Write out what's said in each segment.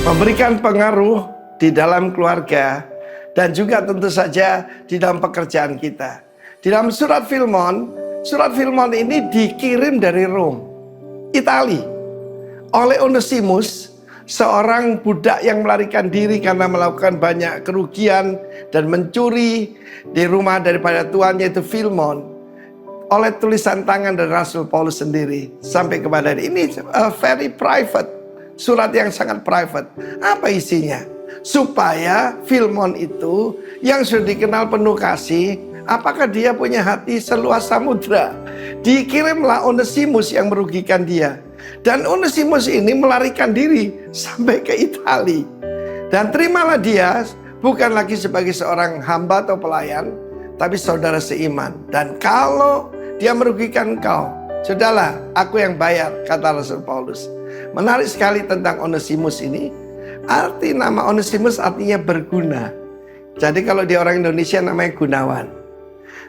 memberikan pengaruh di dalam keluarga dan juga tentu saja di dalam pekerjaan kita. Di dalam surat Filemon ini dikirim dari Rom, Italia, oleh Onesimus, seorang budak yang melarikan diri karena melakukan banyak kerugian dan mencuri di rumah daripada tuannya, yaitu Filemon, oleh tulisan tangan dari Rasul Paulus sendiri sampai kepada dia. Ini very private, surat yang sangat private. Apa isinya? Supaya Filemon itu yang sudah dikenal penuh kasih, apakah dia punya hati seluas samudra? Dikirimlah Onesimus yang merugikan dia. Dan Onesimus ini melarikan diri sampai ke Italia. Dan terimalah dia bukan lagi sebagai seorang hamba atau pelayan, tapi saudara seiman. Dan kalau dia merugikan engkau, sudahlah, aku yang bayar, kata Rasul Paulus. Menarik sekali tentang Onesimus ini. Arti nama Onesimus artinya berguna. Jadi kalau dia orang Indonesia namanya Gunawan.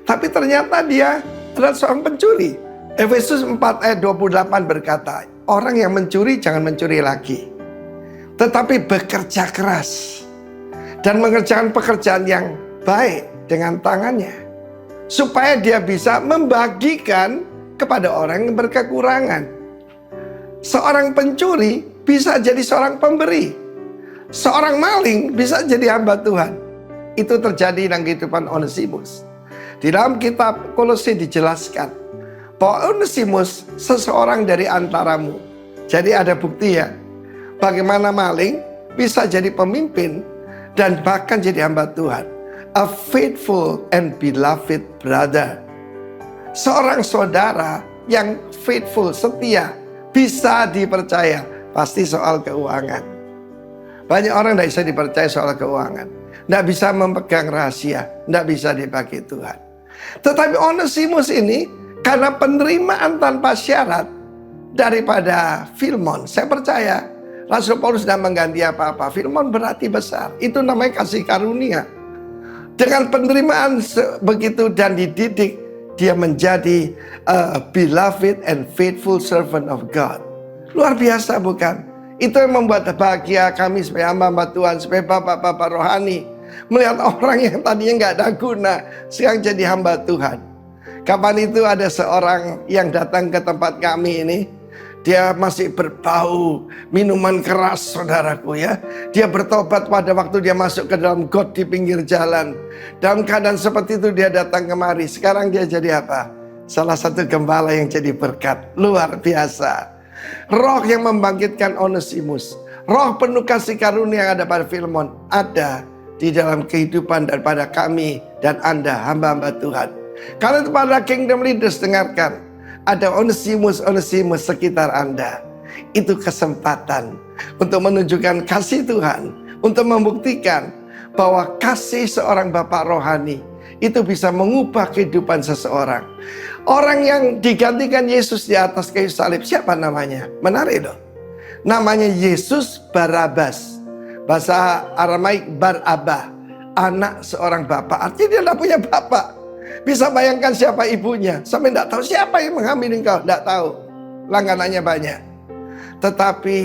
Tapi ternyata dia adalah seorang pencuri. Efesus 4 ayat 28 berkata, orang yang mencuri jangan mencuri lagi, tetapi bekerja keras dan mengerjakan pekerjaan yang baik dengan tangannya, supaya dia bisa membagikan kepada orang yang berkekurangan. Seorang pencuri bisa jadi seorang pemberi. Seorang maling bisa jadi hamba Tuhan. Itu terjadi dalam kehidupan Onesimus. Di dalam kitab Kolose dijelaskan bahwa Onesimus seseorang dari antaramu. Jadi ada bukti ya, bagaimana maling bisa jadi pemimpin dan bahkan jadi hamba Tuhan. A faithful and beloved brother. Seorang saudara yang faithful, setia, bisa dipercaya. Pasti soal keuangan. Banyak orang tidak bisa dipercaya soal keuangan. Tidak bisa memegang rahasia. Tidak bisa dibagi Tuhan. Tetapi Onesimus ini, karena penerimaan tanpa syarat daripada Filemon, saya percaya Rasul Paulus tidak mengganti apa-apa. Filemon berarti besar. Itu namanya kasih karunia. Dengan penerimaan begitu dan dididik, dia menjadi a beloved and faithful servant of God. Luar biasa bukan? Itu yang membuat bahagia kami sebagai hamba-hamba Tuhan, sebagai bapak-bapak rohani, melihat orang yang tadinya nggak ada guna, sekarang jadi hamba Tuhan. Kapan itu ada seorang yang datang ke tempat kami ini, dia masih berbau minuman keras, saudaraku ya. Dia bertobat pada waktu dia masuk ke dalam got di pinggir jalan. Dalam keadaan seperti itu dia datang kemari. Sekarang dia jadi apa? Salah satu gembala yang jadi berkat. Luar biasa. Roh yang membangkitkan Onesimus, roh penuh kasih karunia yang ada pada Filemon, ada di dalam kehidupan daripada kami dan Anda, hamba-hamba Tuhan. Kalau itu pada Kingdom Leaders, dengarkan, ada Onesimus sekitar Anda. Itu kesempatan untuk menunjukkan kasih Tuhan, untuk membuktikan bahwa kasih seorang bapak rohani itu bisa mengubah kehidupan seseorang. Orang yang digantikan Yesus di atas kayu salib, siapa namanya? Menarik loh. Namanya Yesus Barabas. Bahasa Aramaik Barabah, anak seorang bapak. Artinya dia tidak punya bapak. Bisa bayangkan siapa ibunya. Sampai tidak tahu siapa yang menghamili engkau. Tidak tahu. Langganannya banyak. Tetapi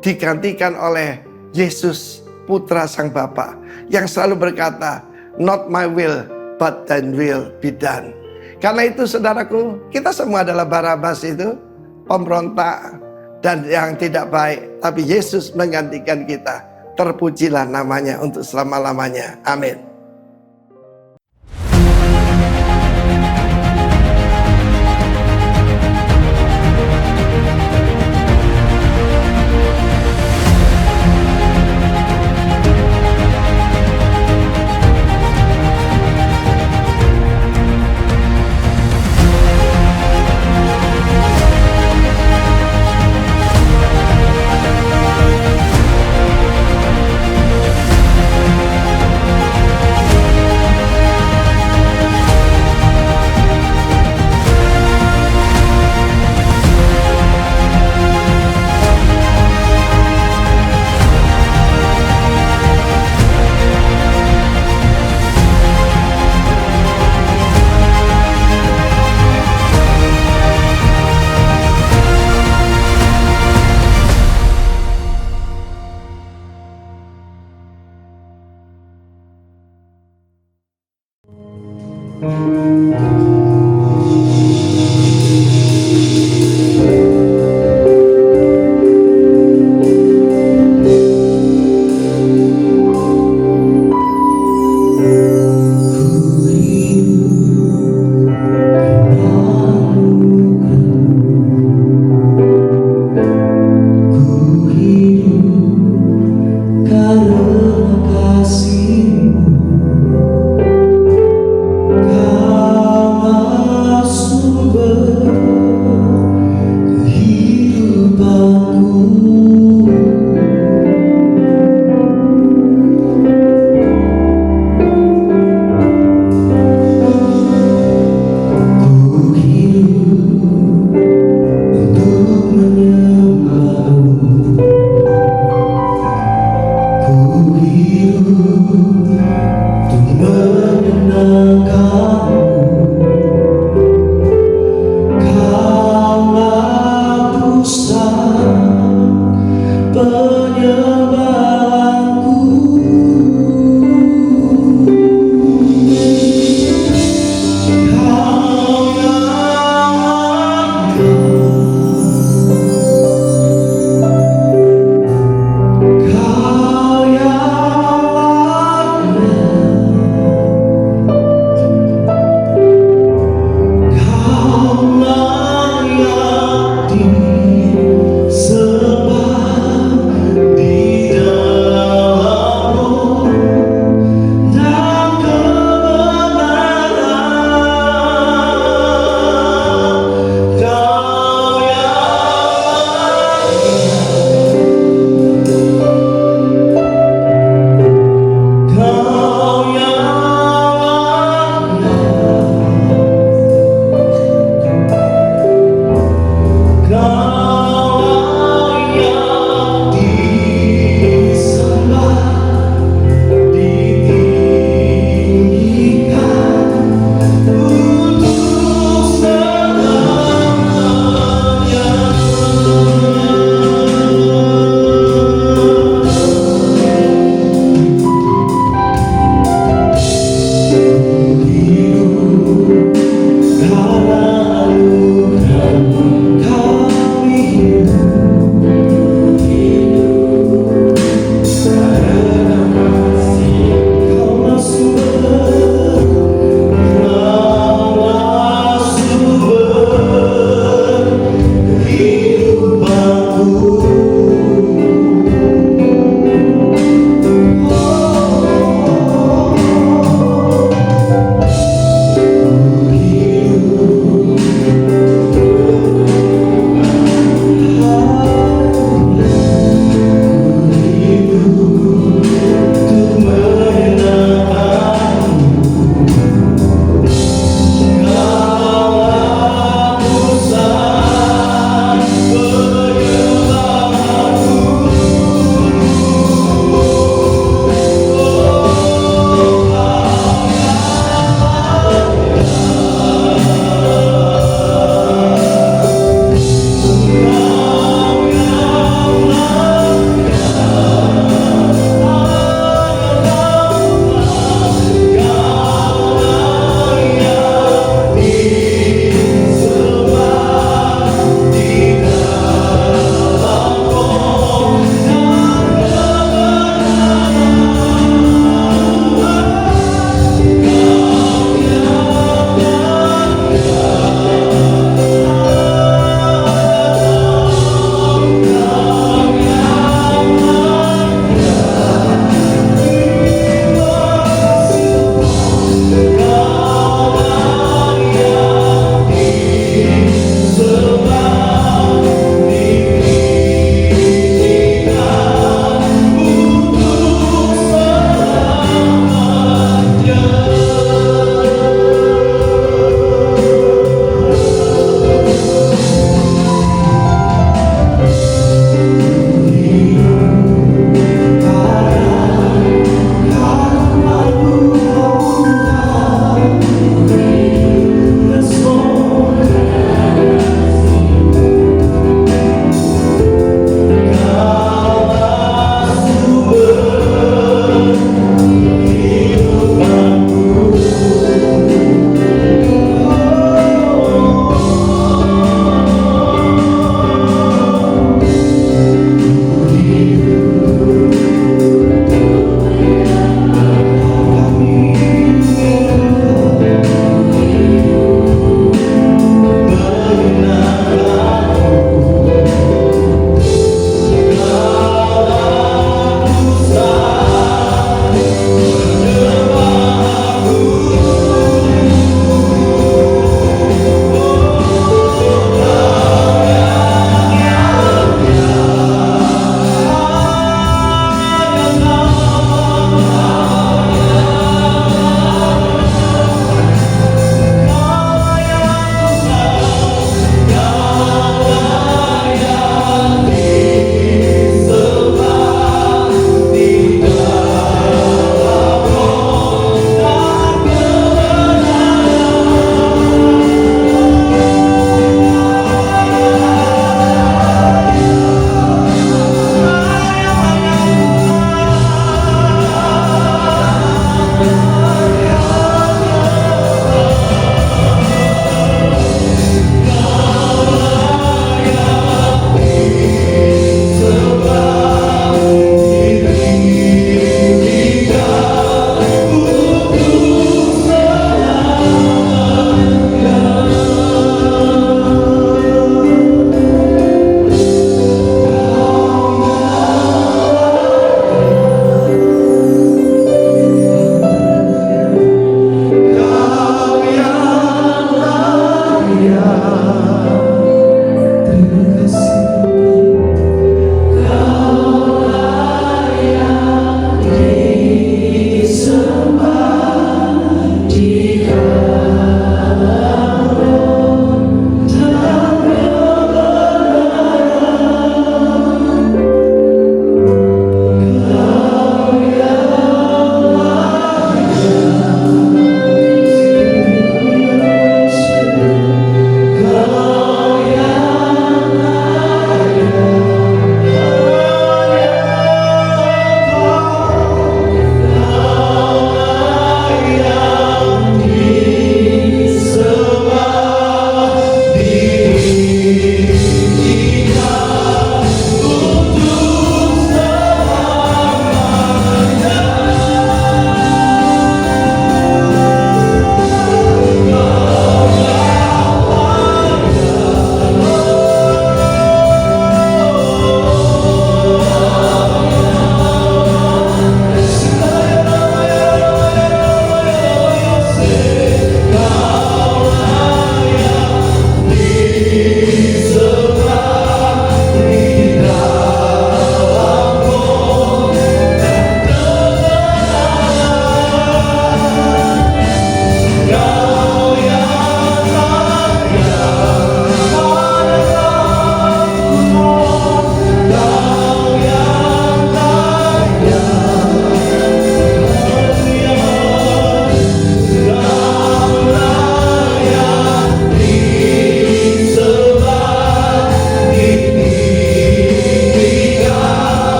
digantikan oleh Yesus, putra sang Bapa, yang selalu berkata, not my will, but thine will be done. Karena itu saudaraku, kita semua adalah Barabas itu, pemberontak dan yang tidak baik. Tapi Yesus menggantikan kita. Terpujilah namanya untuk selama-lamanya. Amin.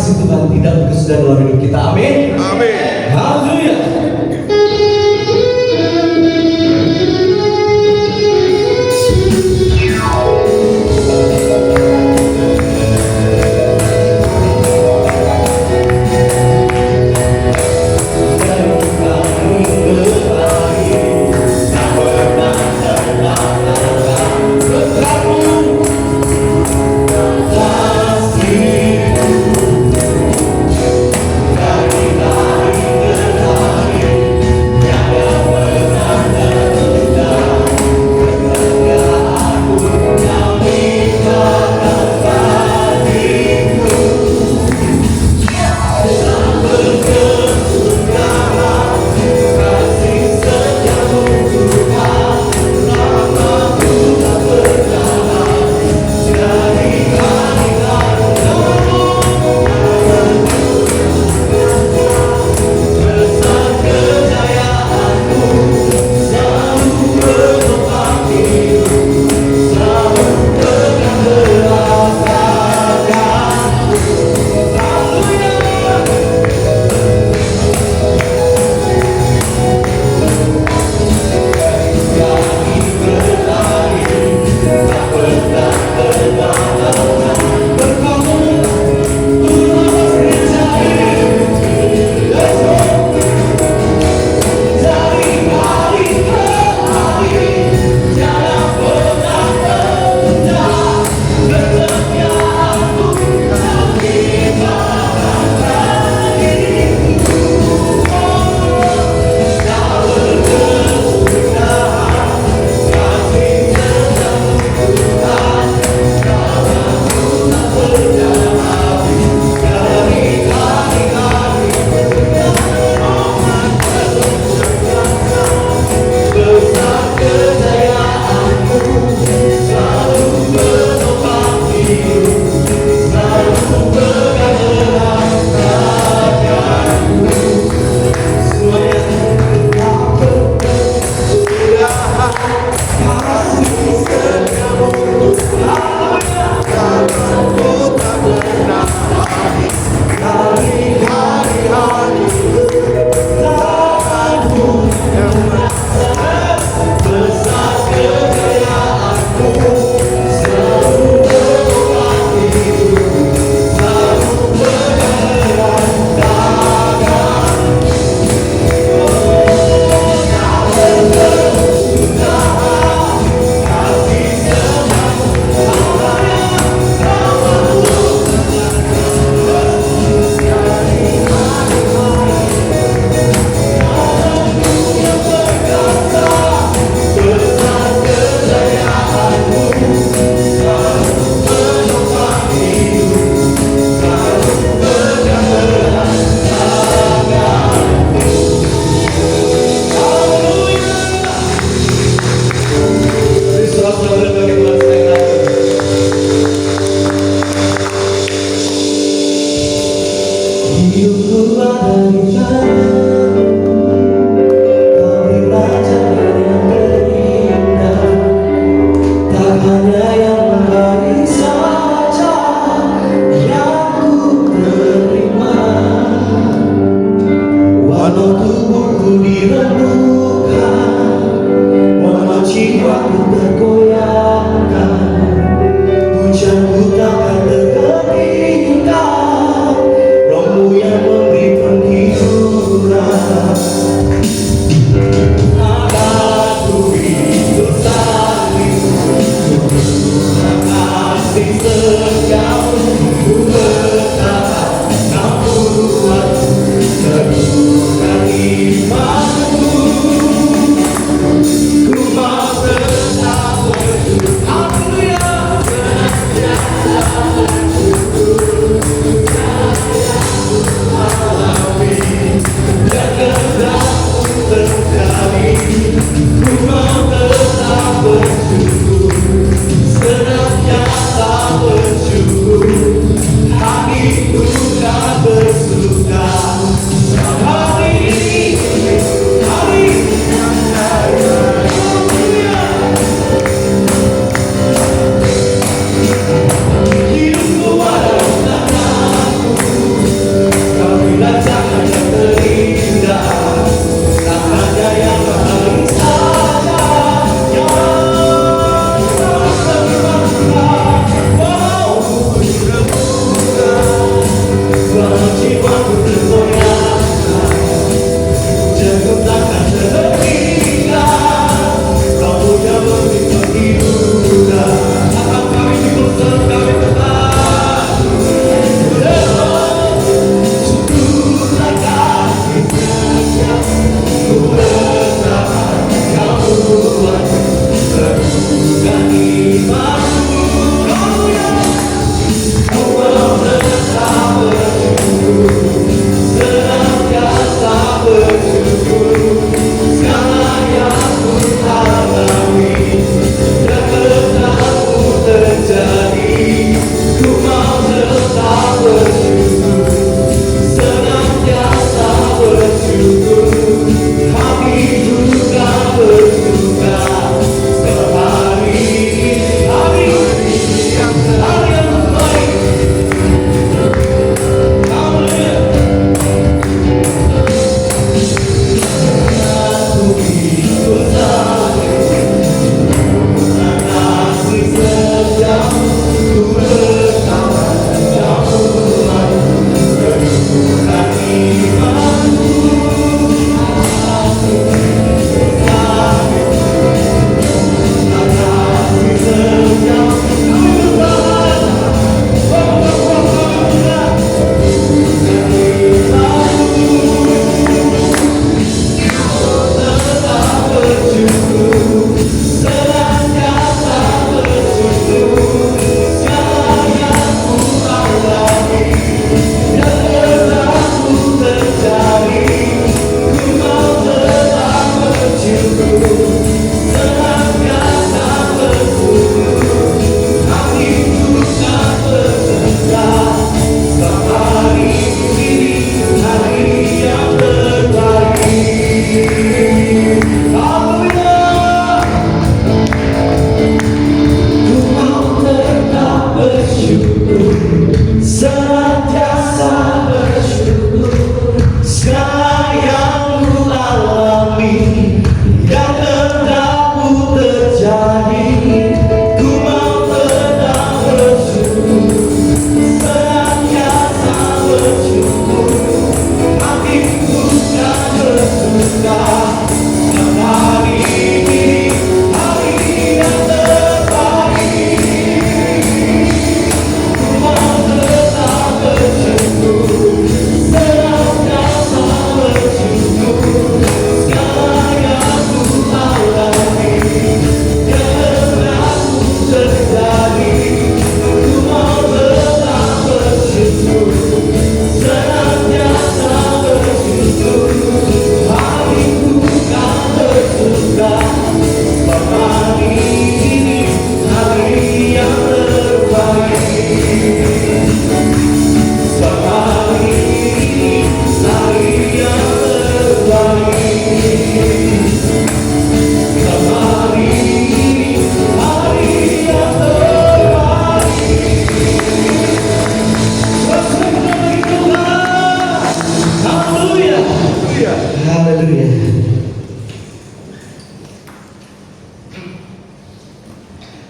kasih Tuhan tidak berkesudahan dalam hidup kita. Amin. Amin. Haleluya. Kasih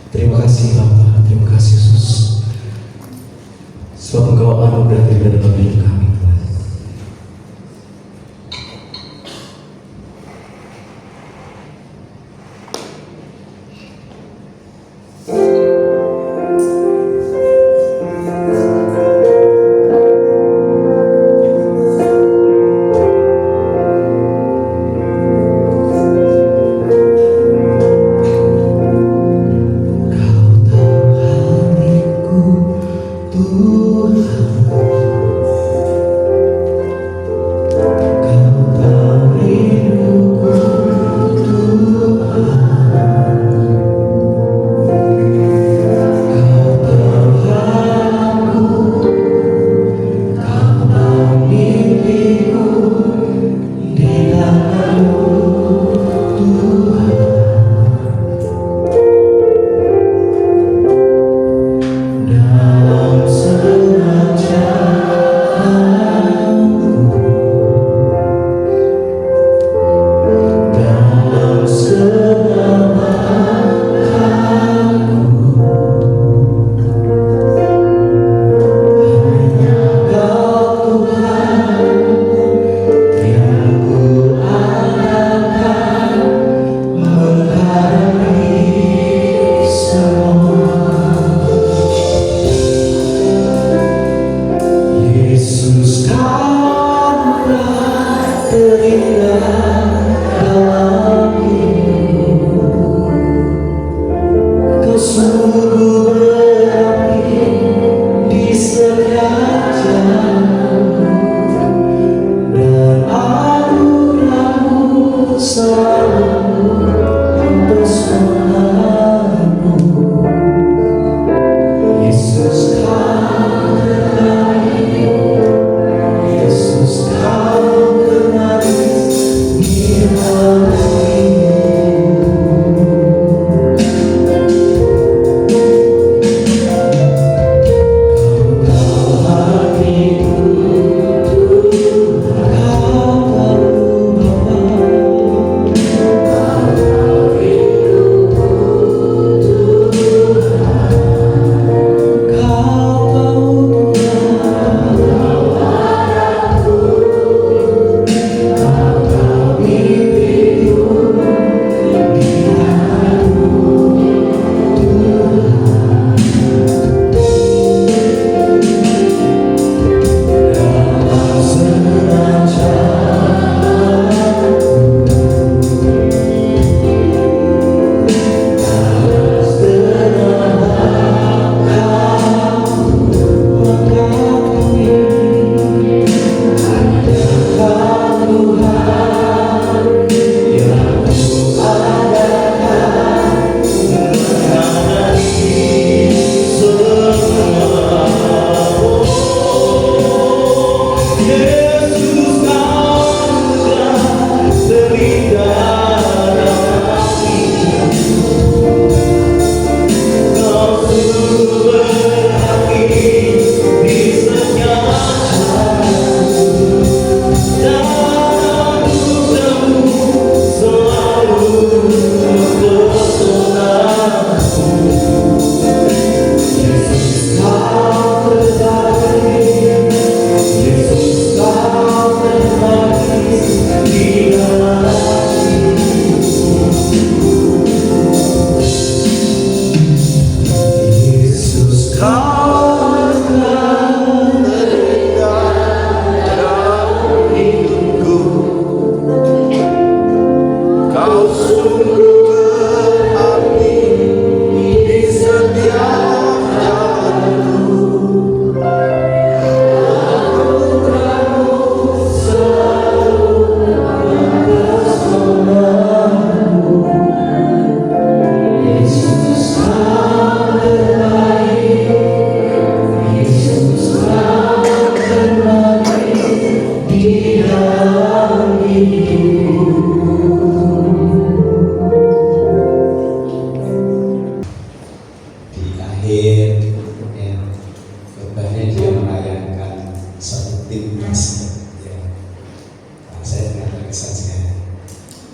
Terima kasih Bapa, terima kasih Yesus. Sebab Engkau anugerah dari dalam hidup kami, Tuhan.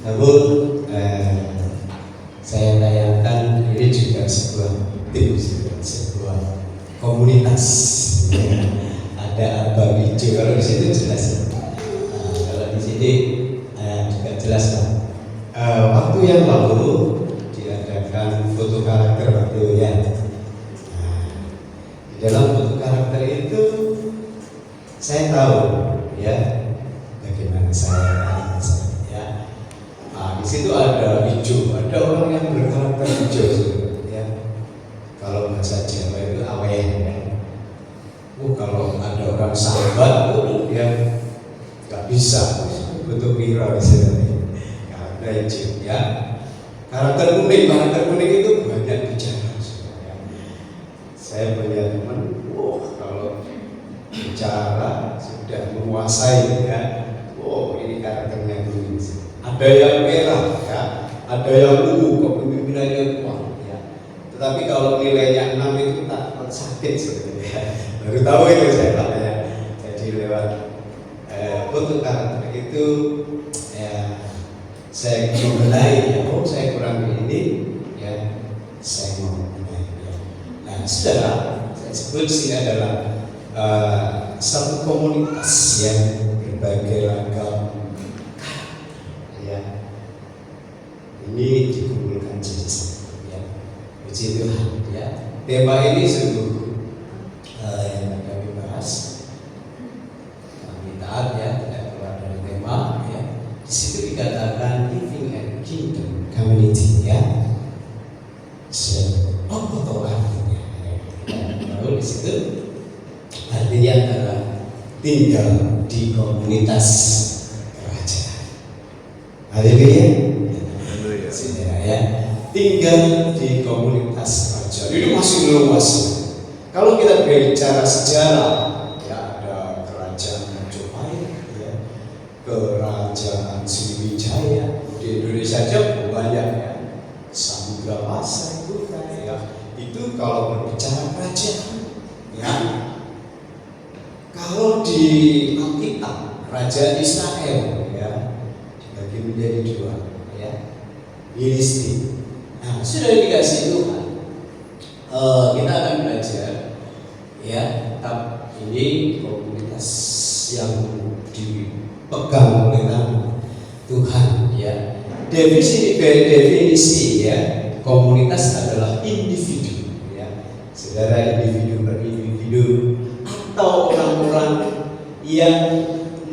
Namun saya tayangkan ini juga sebuah tim, sebuah komunitas. Ada abang hijau, kalau di situ jelas. Kalau di sini juga jelas lah. Waktu yang lalu diadakan foto karakter waktu ya. Di dalam foto karakter itu saya tahu ya bagaimana saya ya. Di situ ada hijau, ada orang yang berkarakter hijau ya. Kalau bahasa Jawa itu awen ya. Kalau ada orang sahabat dia nggak bisa butuh viral karakter hijau ya. Karakter kuning itu banyak bicara ya. Saya punya teman, kalau bicara sudah menguasai ya. Ini karakternya kuning. Ada yang merah ya, ada yang ungu, kepemimpinannya kuat ya. Tetapi kalau nilainya 6 itu tak sakit sebenarnya. Baru tahu itu saya ya. Jadi lewat foto karakter itu ya, saya membenahi ya. Saya kurang ini ya, saya mau benahi ya. Nah, saudara, saya sebut sini adalah satu komunitas yang berbagai ragam ya. Ini dikumpulkan jadi satu ya. Puji Tuhan ya. Tema ini sungguh yang kami bahas. Kami taat ya, tidak keluar dari tema ya. Di situ dikatakan living and kingdom community ya. Apa tuh artinya? Lalu di situ artinya adalah tinggal di komunitas kerajaan. Haleluya. Saudara ya, tinggal di komunitas kerajaan. Ini masih luas. Kalau kita berbicara sejarah, ya ada kerajaan Majapahit, ya, kerajaan Sriwijaya di Indonesia saja banyak ya. Samudra Pasar itu ya. Itu kalau berbicara kerajaan, ya. Kalau di Alkitab, Kerajaan Israel ya dibagi menjadi dua ya. Filistin. Nah, sudah dikasih Tuhan. Kita akan belajar ya, tetap ini komunitas yang dipegang oleh Tuhan ya. Definisi ya, komunitas adalah individu ya. Saudara, individu per individu atau orang-orang yang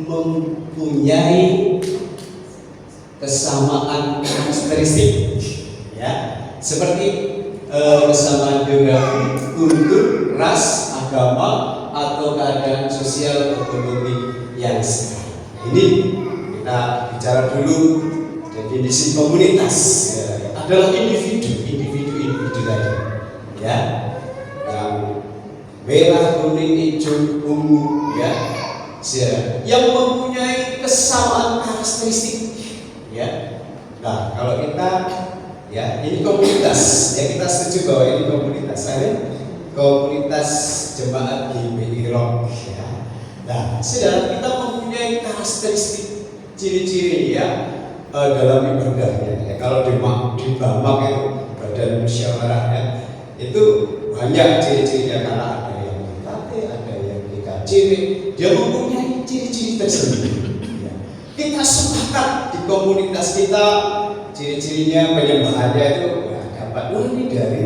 mempunyai kesamaan karakteristik ya, seperti kesamaan geografi, kultur, ras, agama, atau keadaan sosial ekonomi yang sama. Ini kita bicara dulu definisi komunitas ya, adalah individu tadi ya, yang merah, kuning, hijau, ungu ya, yang mempunyai kesamaan karakteristik ya. Nah, kalau kita ya, ini komunitas ya, kita setuju bahwa ini komunitas ya, komunitas jemaat GBI Rock ya. Nah, saudara, kita mempunyai karakteristik ciri-ciri ya dalam ibadahnya ya. Kalau di Bamak itu badan musyawarah ya, itu banyak ciri-cirinya, karena ada yang BKT, ada yang BKJW, dia mempunyai ciri-ciri tersendiri ya. Kita sepakat di komunitas kita ciri-cirinya penyembahannya itu ya, dapat ini dari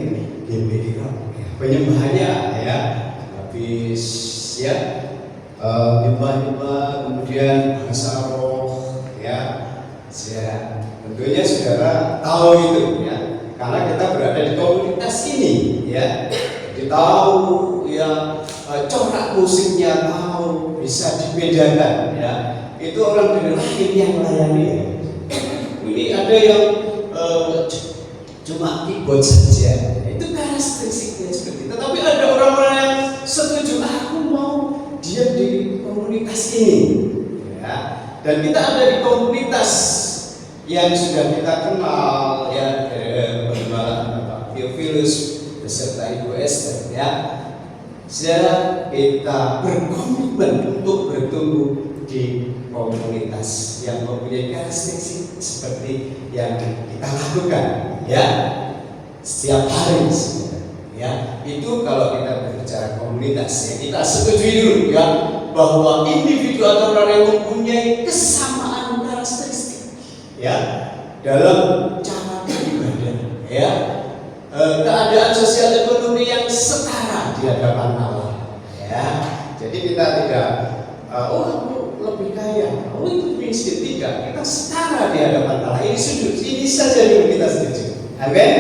GBI Rock ya. Penyembahannya ya habis ya nyembah-nyembah, kemudian bahasa roh ya, Tentunya saudara tahu itu ya, karena kita berada di komunitas ini ya. Jadi tahu ya, corak musiknya tahu, bisa dibedakan ya. Itu orang dari lahir yang melayani ya. Ini ada yang cuma keyboard saja, itu karakteristiknya seperti itu. Tetapi ada orang-orang yang setuju, aku mau diam di komunitas ini ya. Dan kita ada di komunitas yang sudah kita kenal ya, Gembala Bapak Theophilus beserta Ibu Esther ya. Saudara, kita berkomitmen untuk bertumbuh di komunitas yang mempunyai karakteristik seperti yang kita lakukan ya setiap hari ya. Itu kalau kita berbicara komunitas ya, kita setujui dulu ya bahwa individu atau orang yang mempunyai kesamaan karakteristik ya dalam cara beribadah ya, keadaan sosial ekonomi yang setara di hadapan Allah ya. Jadi kita tidak lebih kaya, itu miskin, tidak. Kita setara di hadapan Allah. Ini sudut, ini saja yang kita setuju. Amin.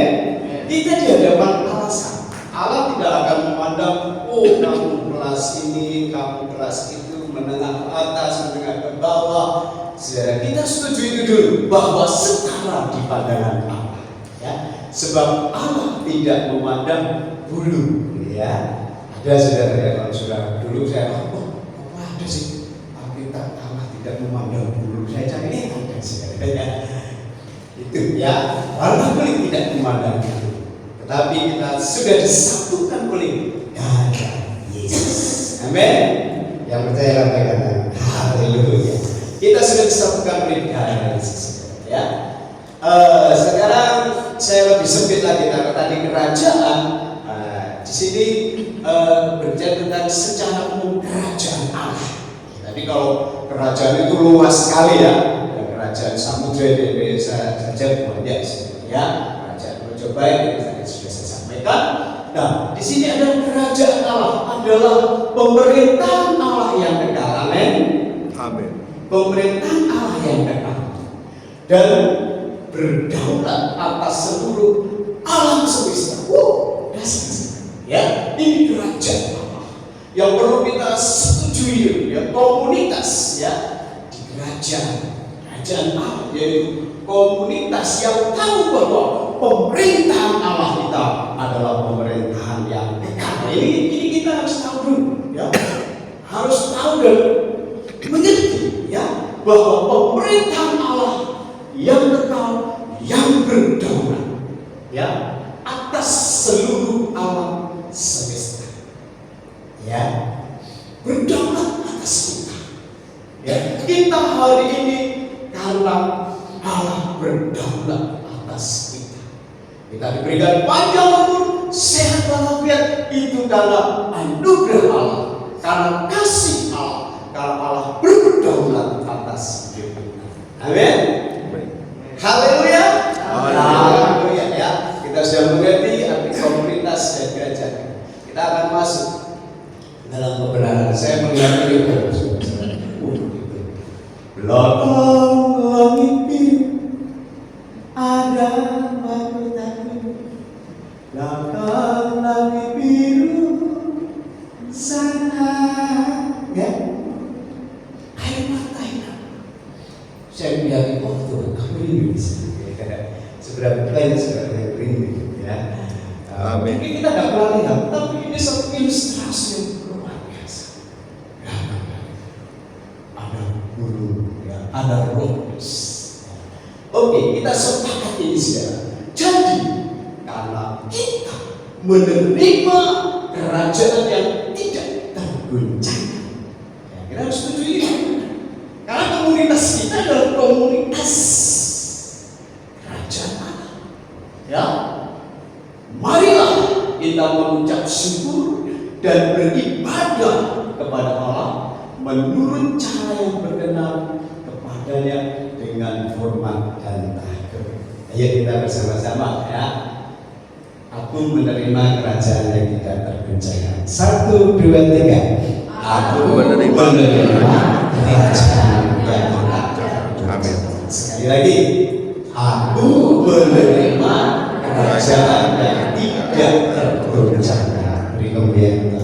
Kita di hadapan Allah sama. Allah tidak akan memandang, oh kamu kelas ini, kamu kelas itu, menengah ke atas, menengah ke bawah. Saudara, kita setuju itu dulu bahwa setara di pandangan Allah. Ya, sebab Allah tidak memandang bulu. Ya, ada saudara ya, kalau sudah dulu saya ada sih. Allah tidak memandang bulu, saya cari ada saudara. Itu ya, warna kulit tidak memandang bulu, tetapi kita sudah disatukan oleh darah Yesus. Amin. Yang percaya lambaikan tangan. Haleluya. Kita sudah disatukan oleh darah Yesus. Ya. Sekarang saya lebih sempit lagi karena tadi kerajaan. Di sini berbicara tentang secara umum kerajaan Allah. Jadi kalau kerajaan itu luas sekali ya, kerajaan Samudra di Indonesia saja banyak ya, kerajaan Mojopahit yang sudah saya sampaikan. Nah, di sini ada kerajaan Allah adalah pemerintahan Allah yang kekal. Amin. Amin. Pemerintahan Allah yang kekal dan berdaulat atas seluruh alam semesta. Ya, ini kerajaan Allah yang perlu kita setujui ya, komunitas ya di kerajaan Allah, yaitu komunitas yang tahu bahwa pemerintahan Allah kita adalah pemerintahan yang kekal. Ini kita harus tahu dulu ya, harus tahu dan mengerti ya bahwa pemerintahan Allah yang kekal, yang berdaulat ya atas seluruh alam semesta ya, berdaulat atas kita ya. Kita hari ini karena Allah berdaulat atas kita, kita diberikan panjang umur, sehat walafiat, itu karena anugerah Allah, karena kasih Allah, karena Allah berdaulat atas hidup kita. Amin. Haleluya. Haleluya ya. Kita sudah mengerti arti komunitas dan kerajaan. Kita akan masuk dalam kebenaran. Saya melihat itu. Belakang langit biru ada mahkotanya. Belakang langit biru sana ya. Air mata itu. Saya melihat itu aku rindu di sini. Seberapa banyak seberapa yang rindu ya. Mungkin kita tidak pernah lihat, tapi ini satu ilustrasi yang luar biasa. Ada burung, ya, ada rohs. Oke, kita sepakat ini saudara. Jadi karena kita menerima kerajaan yang tidak tergoncangkan, ya, kita harus setuju ini. Karena komunitas kita adalah komunitas kerajaan Allah. Ya. Marilah kita mengucap syukur dan beribadah kepada Allah menurut cara yang berkenan kepadanya dengan hormat dan takut. Ayo kita bersama-sama ya. Aku menerima kerajaan yang tidak tergoncangkan. 1, 2, 3. Aku menerima kerajaan yang tidak tergoncangkan. Amin. Sekali lagi. menerima kerajaan yang tidak tergoncangkan. Beri kemuliaan.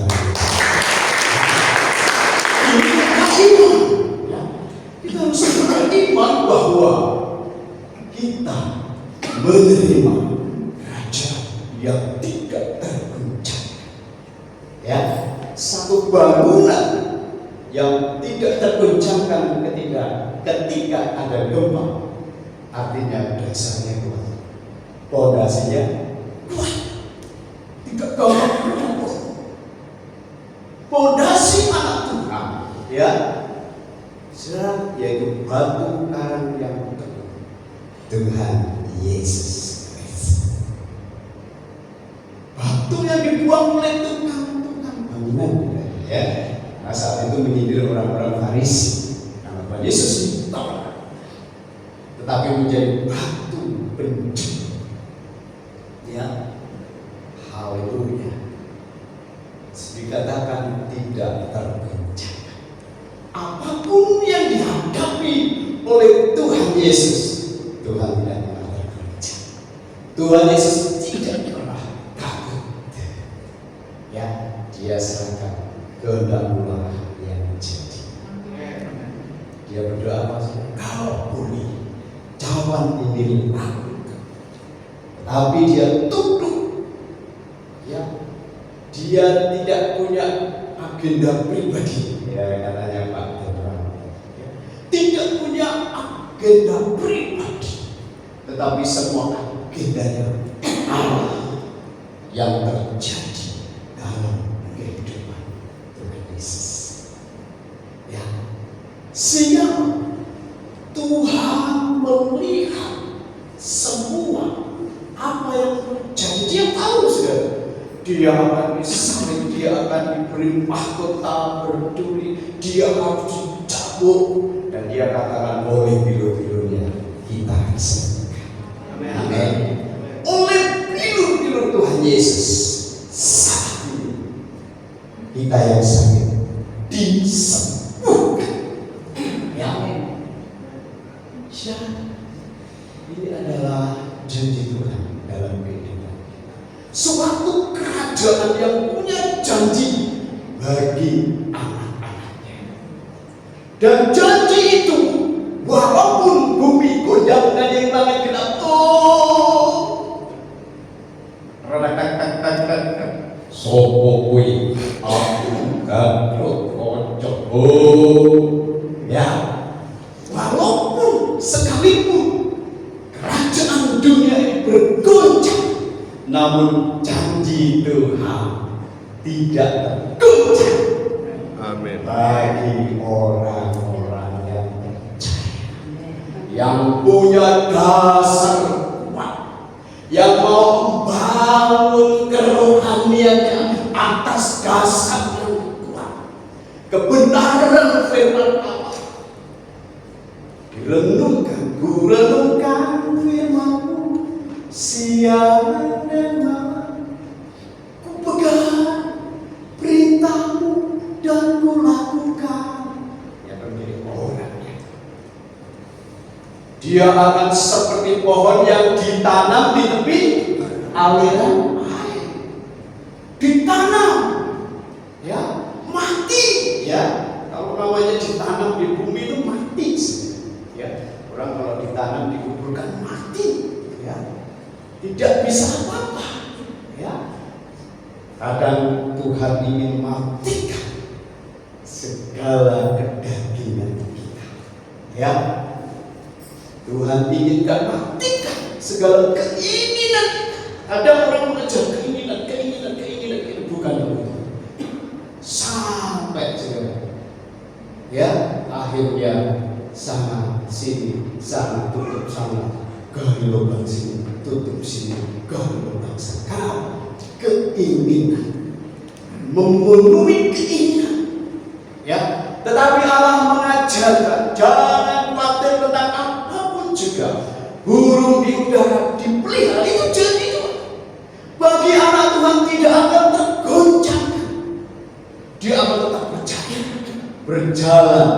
Kita harus beriman bahwa kita menerima kerajaan yang tidak tergoncangkan. Ya, satu bangunan yang tidak tergoncangkan ketika ada gempa, artinya dasarnya kuat, pondasinya kuat, tidak gampang runtuh. Pondasi anak Tuhan, ya, yaitu batu karang yang teguh, Tuhan Yesus Kristus. Batu yang dibuang oleh tukang bangunan, ya. Nah, saat itu menyindir orang-orang Farisi. Karena Tuhan Yesus ditolak, tetapi menjadi batu penjuru. Ya, haleluya. Dikatakan tidak tergoncangkan. Apapun yang dihadapi oleh Tuhan Yesus, Tuhan tidak pernah tergoncang. Tuhan Yesus tidak pernah takut. Ya, Dia serahkan kehendak-Mu yang jadi. Dia berdoa apa sih? Kalau boleh, jangan ini lakukan. Tapi dia tunduk. Ya, dia tidak punya agenda pribadi. Ya, katanya Pak Tuhan. Ya, tidak punya agenda pribadi, tetapi semua agendanya Allah yang terjadi dalam kehidupan Tuhan Yesus. Ya, sehingga Tuhan melihat semua apa yang terjadi. Dia tahu sudah. Dia akan disalib, dia akan diberi mahkota berduri, dia harus dicabut, dan dia katakan oleh bilu-bilunya kita disembuhkan. Amin. Oleh bilu-bilu Tuhan Yesus saat ini kita yang sakit disembuhkan. Ya, amin. Ini adalah janji Tuhan dalam kehidupan. Suatu kerajaan yang punya janji bagi anak-anaknya. Dan janji itu, walaupun bumi goyang dan yang langit gelap, sopo kuwi aku gadot kocok. Ya, walaupun sekalipun kerajaan dunia ini bergoncang, namun janji Tuhan tidak tergoncang. Amin. Bagi orang-orang yang percaya, yang punya dasar kuat, yang mau membangun kerohaniannya atas dasar yang kuat, kebenaran firman Allah. Renungkan firman-Mu siang dan malam, ku pegang perintah-Mu dan ku lakukan. Ya, menjadi orangnya. Dia akan seperti pohon yang ditanam di tepi aliran air. Ditanam, ya, mati, ya. Kalau namanya ditanam di bumi itu mati, ya. Orang kalau ditanam dikuburkan mati, ya. Tidak bisa apa-apa, ya. Kadang Tuhan ingin matikan segala kedagingan kita, ya. Tuhan inginkan matikan segala keinginan. Ada orang mengejar keinginan, itu bukan itu. Sampai segala, ya, akhirnya sana sini, sana tutup sana, gali lubang sini, tutup sini, gali lubang sana. Keinginan, memenuhi keinginan, ya. Tetapi Allah mengajarkan jangan khawatir tentang apapun juga. Burung di udara dipelihara, itu janji Tuhan. Bagi anak Tuhan tidak akan tergoncangkan. Dia akan tetap percaya, berjalan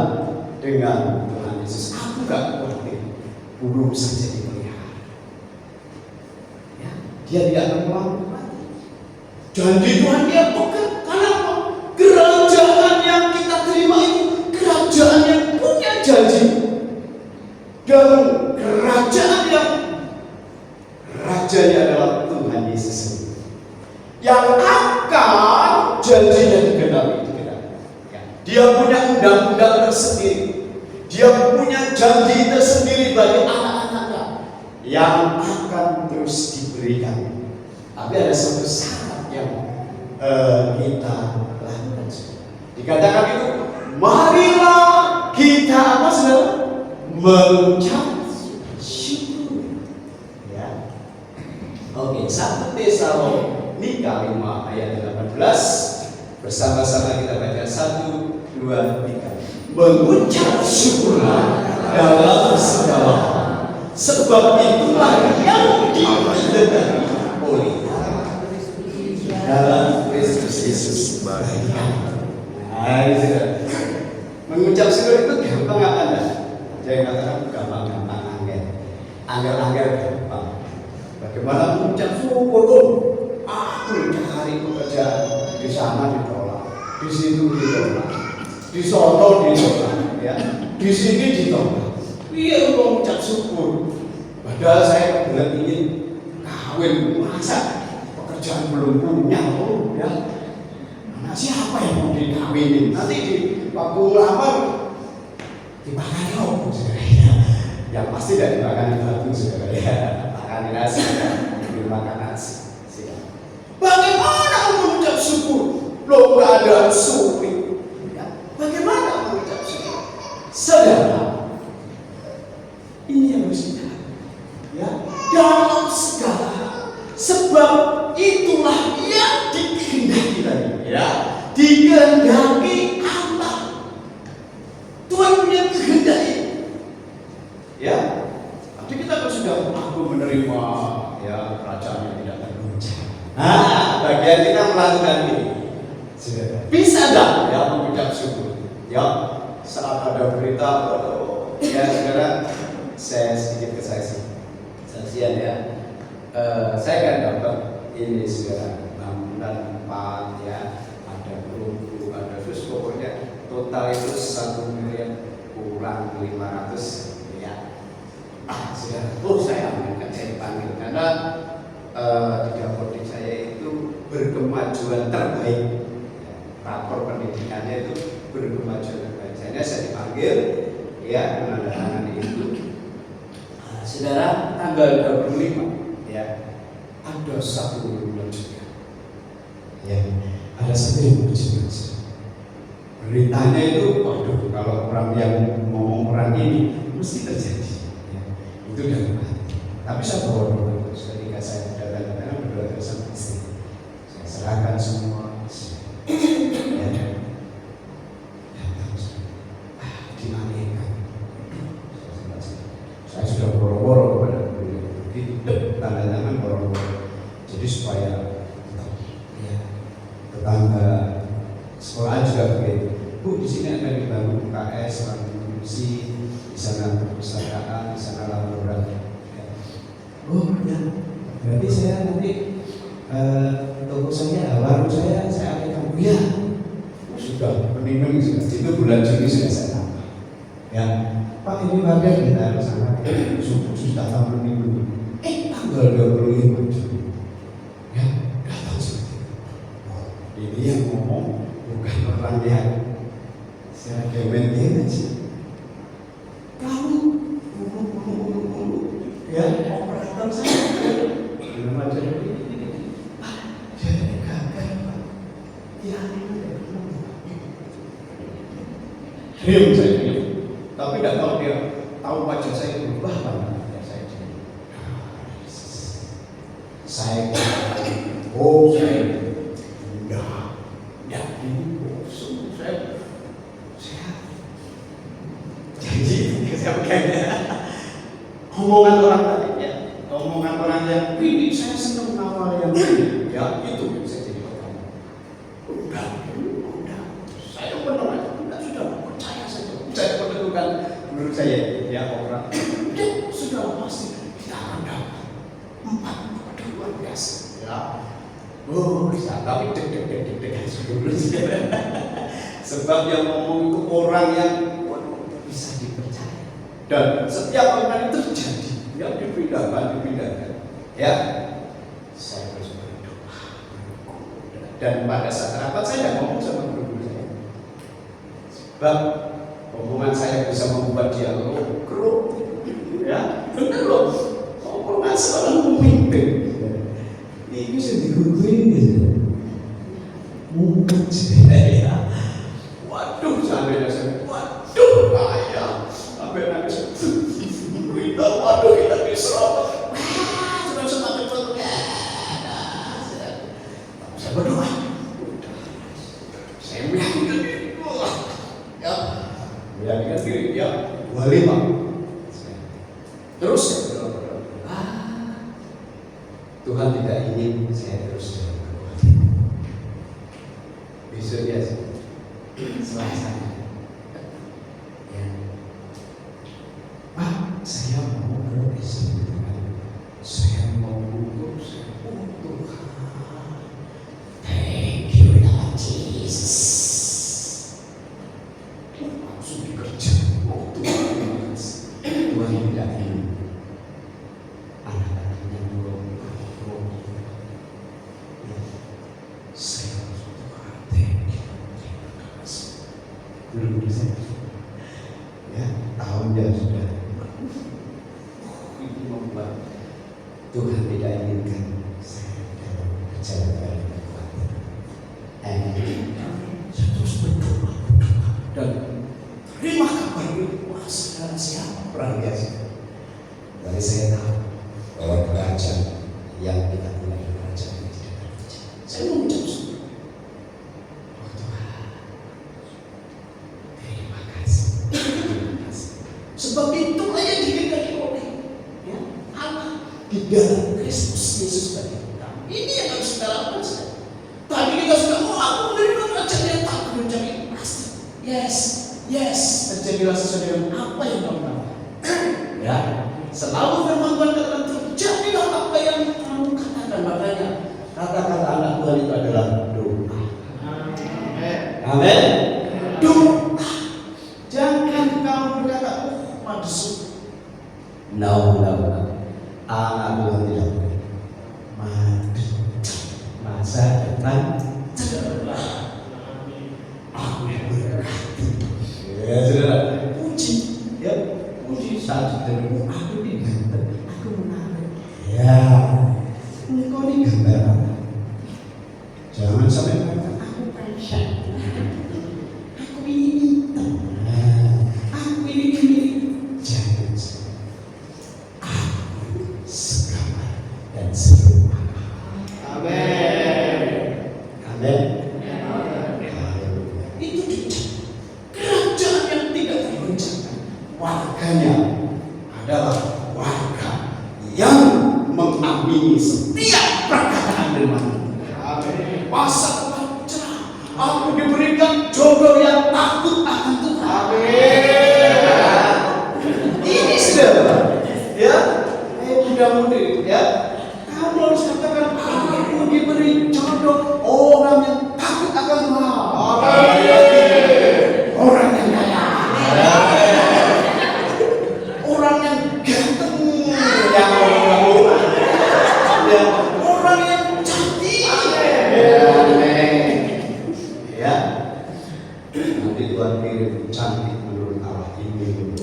dengan Tuhan Yesus. Aku gak khawatir, burung saja dipelihara. dia tidak akan melanggar. Janji Tuhan dia pegang. Karena apa? Kerajaan yang kita terima itu kerajaan yang punya janji. Dan kerajaan yang rajanya adalah Tuhan Yesus yang akan janjinya digenapi. Dia punya undang-undang tersendiri. Dia punya janji tersendiri bagi anak-anaknya yang akan terus diberikan. Tapi ada satu syarat yang kita lakukan. Dikatakan itu, marilah kita apa saudara? Mengucap syukur. Ya. Oke, 1 Tesalonika 5 ayat 18. Bersama-sama kita baca 1, 2, 3. Mengucap syukurlah dalam segala hal, sebab itulah yang dikehendaki oleh dalam Kristus Yesus. Mengucap syukur itu gampang apa enggak? Saya katakan gampang-gampang, angel gampang. Bagaimana mengucap syukur? Aku mencari pekerjaan, di sana ditolak, di situ ditolak, di sono ditolak, ya, di sini ditolak. Iya, mengucap syukur. Padahal saya kebetulan ingin kawin, masa pekerjaan belum punya, ya. Nah, siapa yang mau dikawinin? Nanti di waktu lamar dimakan kok, ya. Yang pasti dari makan batu, saudara, ya. Makan nasi, makan nasi. Bagaimana mengucap syukur? Loh, keadaan sulit. Ya. Bagaimana mengucap syukur? Saudara, ini yang harus kita ya, dalam segala hal. Sebab itulah yang dikehendaki tadi. Ya, dikehendaki Allah. Tuhan punya kehendak ini. Ya, tapi kita sudah aku menerima ya kerajaan yang tidak tergoncang. Bagian kita melakukan ini. Bisa enggak ya mengucap syukur? Ya, saat ada berita atau ya saudara, saya sedikit kesaksian ya. Saya kan dapat ini saudara, bangunan 4 ya, ada perunggu, ada terus pokoknya total itu 1 miliar kurang 500 ya. Saudara, saya amankan, saya dipanggil karena di Dapodik saya itu berkemajuan terbaik. Rapor pendidikannya itu berkemajuan terbaik. Saya dipanggil, ya menandatangani itu. Saudara, tanggal 25, ya ada 1 bulan juga. Ya, ada 1 bulan juga. Beritanya itu, waduh, kalau orang yang ngomong orang ini mesti terjadi. Ya, itu udah mati. Tapi saya bawa dulu. Ketika saya datang berdoa sama istri, saya serahkan semua. Ya, dialihkan. Saya sudah boro-boro kepada beliau, tanda tangan boro-boro. Jadi supaya ya, tetangga sekolah juga begitu. Bu, di sini akan dibangun UKS, fungsi, di sana perpustakaan, di sana laboratorium. Oh ya, berarti saya nanti toko saya, warung saya akan ya. Sudah, mending sudah. Itu bulan Juni sudah saya tambah. Ya, Pak ini bagian kita harus sana. Sudah tambah minggu. Tanggal 25 Juni. Ya, datang seperti itu. Ini yang ngomong bukan orang yang saya kemen sih. Kamu ya, operator saya belum aja ini. Jadi gagal, Pak. Ya, diam saya, tapi tidak tahu dia tahu wajah saya berubah banget. Saya ini bosan, saya janji saya begini. Omongan orang tadi ya, omongan orang yang ini saya senang nawar yang ini, ya itu bisa jadi orang. Udah, saya benar aja, sudah percaya saja. Saya menentukan menurut saya ya orang, sudah pasti kita akan dapat 4 luar biasa. biasa. Ya. Oh, bisa, tapi deg dulu. Sebab yang ngomong itu orang yang bisa dipercaya. Dan setiap orang itu terjadi, yang dipindahkan. Ya, saya harus berdoa. Dan pada saat rapat saya tidak ngomong sama guru saya. Sebab omongan saya bisa membuat dia grup. Ya, benar loh. Omongan seorang pemimpin. Ini bisa digugurin gitu. Mungkin ya. Waduh, sampai saya. Waduh, ayah. Sampai nangis. Waduh, kita diserap. Sudah semakin betul. Saya berdoa. Saya meyakinkan diri. Ya, meyakinkan diri. Ya, 25. Terus saya berdoa. Tuhan tidak ingin saya terus berbuat. Besoknya Selasa. Ya. Pak, saya mau berbisnis dengan saya mau butuh Tuhan. Thank you Lord Jesus. Langsung bekerja. Tuhan tidak ingin anak-anaknya belum. Saya harus Tuhan. Thank you. Terima kasih. Ya, tahunnya sudah. Ini membuat Tuhan tidak inginkan saya dalam perjalanan yang kuat. Saya terus berdoa dan terima kabar itu. Wah, saudara siapa orang biasa. Dari saya tahu bahwa kerajaan yang kita punya kerajaan ini tidak terjadi. Saya mengucap syukur. Oh Tuhan, terima kasih. Sebab itulah yang dikehendaki oleh ya, Allah di dalam Kristus Yesus bagi kita. Ini yang harus kita lakukan. Tadi kita sudah aku menerima kerajaan yang tak mencari pasti. Yes, terjadilah sesuai dengan apa yang kamu lakukan. Ya, selalu firman Tuhan katakan terjadilah apa yang kamu katakan. Makanya kata-kata anak Tuhan itu adalah doa. Amin. Doa. Jangan kamu berkata, maksud. No. Anak Tuhan tidak boleh. Masa depan cerah. Aku yang berkati. Ya, saudara. Puji satu dari aku ini ganteng, aku menarik. Ya, engkau ini gambar apa? Jangan sampai mengatakan aku passion. Aku ini hitam. Aku ini. Jangan sampai. Aku sekamar dan serupa. Amin. Itu dia. Kerajaan yang tidak tergoncangkan. Warganya adalah warga yang mengamini setiap perkataan firman. Masa depan cerah. Aku diberikan jodoh yang takut akan Tuhan. Ini saudara, ya, mudah-mudahan ya. Kamu harus katakan aku diberi jodoh orang yang takut akan Tuhan. Orang yang kaya. Orang yang ganteng, yang orang yang cantik, ya. Nanti Tuhan kirim cantik menurut Allah ini.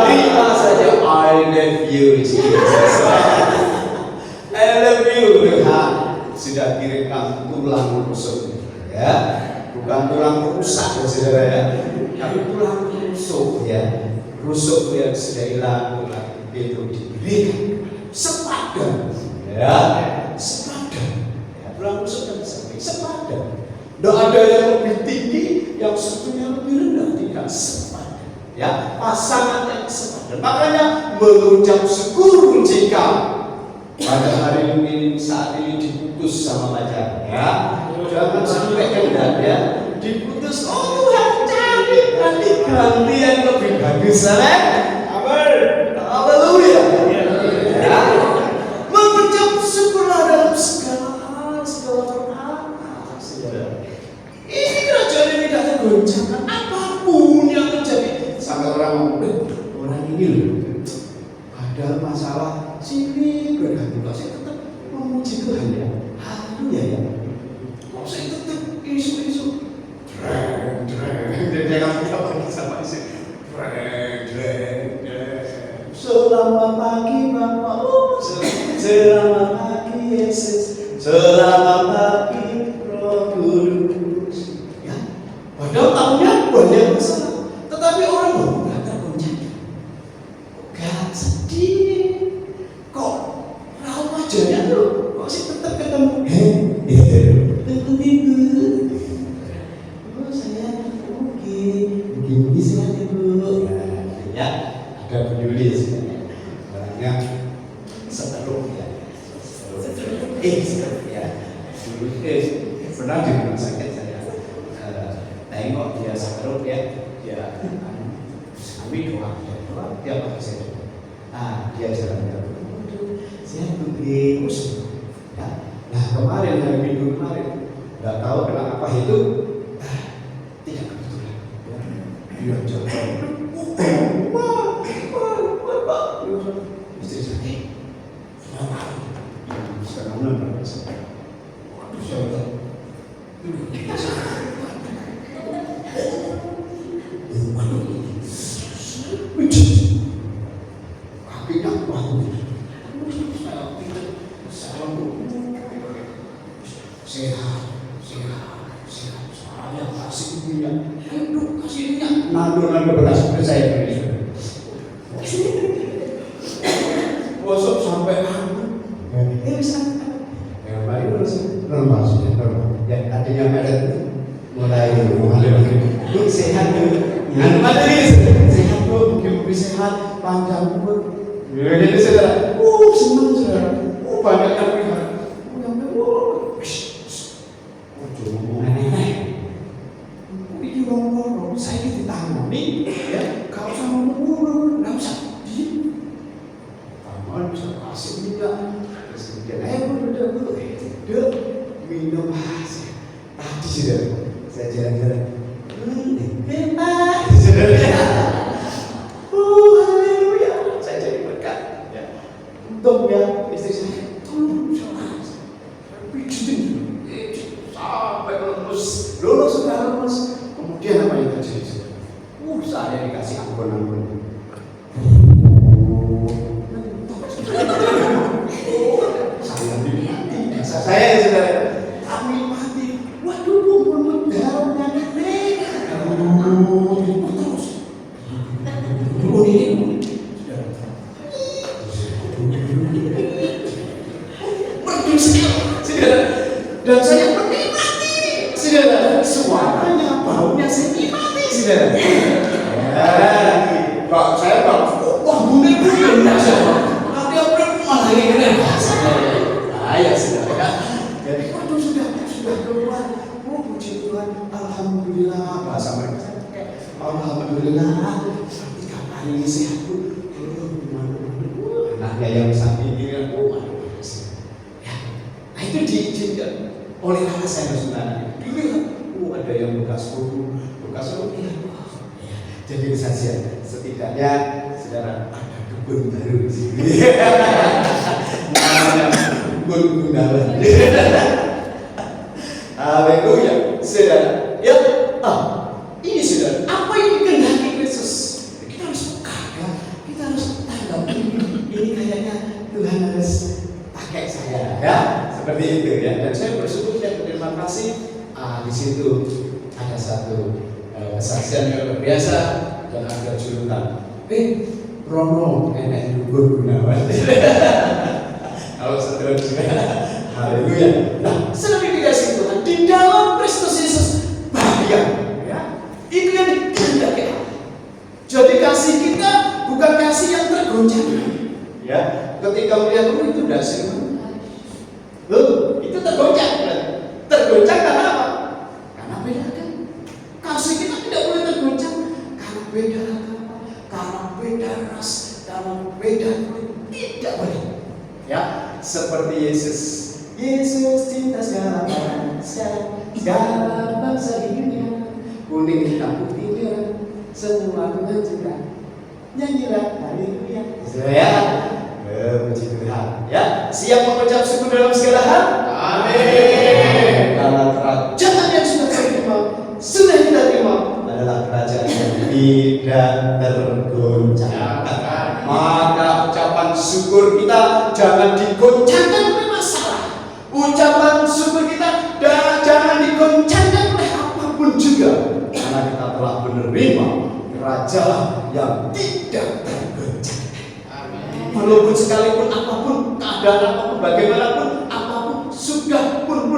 Terima saja, I love you, Jesus. I love you. Sudah kirimkan tulang rusuk, ya. Bukan tulang rusak, ya saudara ya, tapi tulang rusuk, ya. Rusuk yang sudah hilang itu diberikan sepadan, ya, sepadan. Ya, tulang rusuk yang sepadan. Tidak ada yang lebih tinggi, yang satunya lebih rendah, tidak sepadan. Ya, pasangan yang sepadan. Makanya mengucap syukur jika pada hari ini saat ini diputus sama pacar, ya. Jangan sampai kendal, ya. Diputus, oh Tuhan cari ganti yang lebih bagus, amin. Haleluya. Ya. kok saya tetap memuji Tuhan ya. Haleluya ya. Kok saya tetap isu-isu. Dia kata sama istri. Selamat pagi Bapak, selamat pagi Yesus, selamat pagi Roh Kudus. Ya, padahal tahunya banyak masalah, tetapi orang nggak tergoncang, nggak sedih, kok raut wajahnya tuh kok sih tetap ketemu. Tidur. Oh saya mungkin bisa ibu. Ya, ada peduli sebenarnya. Orangnya seteruk ya. Seteruk ya. Dulu pernah di rumah sakit saya tengok dia seteruk ya. Dia kami doa dia pakai saya. Dia jalan-jalan. Saya terus ya. Nah kemarin hari Minggu kemarin nggak tahu kenapa itu tidak kebetulan. Dia jalan. Istri saya, sekarang berapa saya? Waduh saya nado beras saya bosok sampai bisa mari normal ya artinya meret mulai sehat sehat mungkin sehat panjang umur jadi saudara senang saudara banyak yang lihat ini ngomong saya ditangani ya kalau sama ngomong nggak usah diem taman bisa kasih minyak terus kemudian udah tidur minum hasil tadi sudah saya jalan-jalan hebat haleluya saya jadi berkat ya untung ya istri saya sampai lulus sudah lulus. Kemudian apa yang terjadi? Saya dikasih ampun. Saya saudara, kami mati. Waduh, daunnya terus. Dan saya menikmati, saudara, suaranya, baunya saya nikmati, saudara. Pak saya wah bunyi tapi apa malah ini ya saudara. Jadi waduh sudah keluar, puji Tuhan, alhamdulillah bahasa mereka alhamdulillah 3 hari ini sehat anaknya yang samping ini nah itu diizinkan oleh anak saya saudara. Dulu ada yang bekas ya. Jadi kesaksian setidaknya saudara ada kebun baru di sini. Namanya kebun Gunawan. Haleluya, saudara. Ya, ini saudara, apa yang dikehendaki Kristus? Kita harus peka ya. Kita harus tanggap ini kayaknya Tuhan harus pakai saya ya. Seperti itu ya. Dan saya bersyukur dan berterima kasih. Di situ ada satu kesaksian yang luar biasa dan ada julukan Rono enek dubur Gunawan. Kalau saudara juga haleluya. Nah, selebih dikasih Tuhan di dalam Kristus Yesus bahagia ya. Itu yang dikehendaki Allah. Jadi kasih kita bukan kasih yang tergoncang ya. Ketika melihat itu dasar itu tergoncang karena apa? Karena beda kan. Kasih kita tidak boleh tergoncang karena beda agama, karena beda ras, karena beda kulit, tidak boleh. Ya, seperti Yesus cinta segala bangsa di dunia, kuning hitam putih merah, semua Tuhan cinta. Nyanyilah haleluya. Ya, Puji Tuhan. Ya, siap mengucap syukur dalam segala hal? Amin. Karena kerajaan yang sudah terima, sudah kita terima adalah kerajaan yang tidak tergoncangkan. Maka ucapan syukur kita jangan digoncangkan oleh masalah. Ucapan syukur kita jangan digoncangkan oleh apapun juga, karena kita telah menerima kerajaan yang tidak tergoncangkan. Walaupun sekalipun apapun keadaan apapun, bagaimanapun apapun sudah pun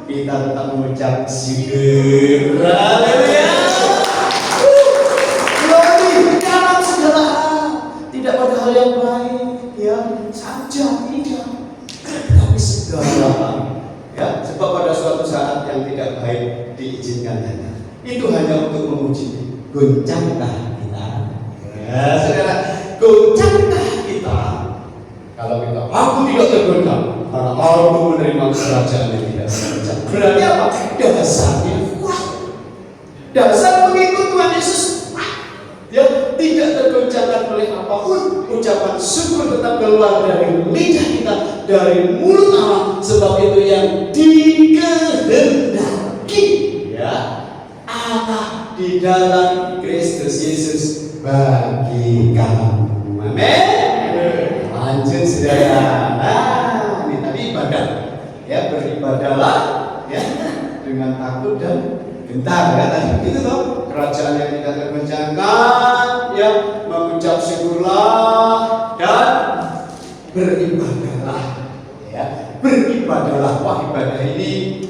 kita tetap mengucap syukur. Haleluya. Glory dalam segala hal, tidak pada hal yang baik ya saja, tidak, tapi segala hal ya, sebab pada suatu saat yang tidak baik diizinkan hanya itu hanya untuk menguji goncangkah kita ya saudara, goncangkah kita kalau kita aku tidak tergoncang karena aku menerima kerajaan yang tidak tergoncang. Berarti apa? Dasarnya kuat, dasar pengikut Tuhan Yesus ya, tidak tergoncangkan oleh apapun. Ucapan syukur tetap keluar dari lidah kita, dari mulut Allah, sebab itu yang dikehendaki ya Allah di dalam Kristus Yesus bagi kamu. Amin. Lanjut saudara. Nah, ini tadi ibadah ya, beribadahlah ya dengan takut dan gentar ya tadi itu toh, kerajaan yang tidak tergoncangkan ya, mengucap syukurlah dan beribadahlah ya, beribadahlah. Wah, ibadah ini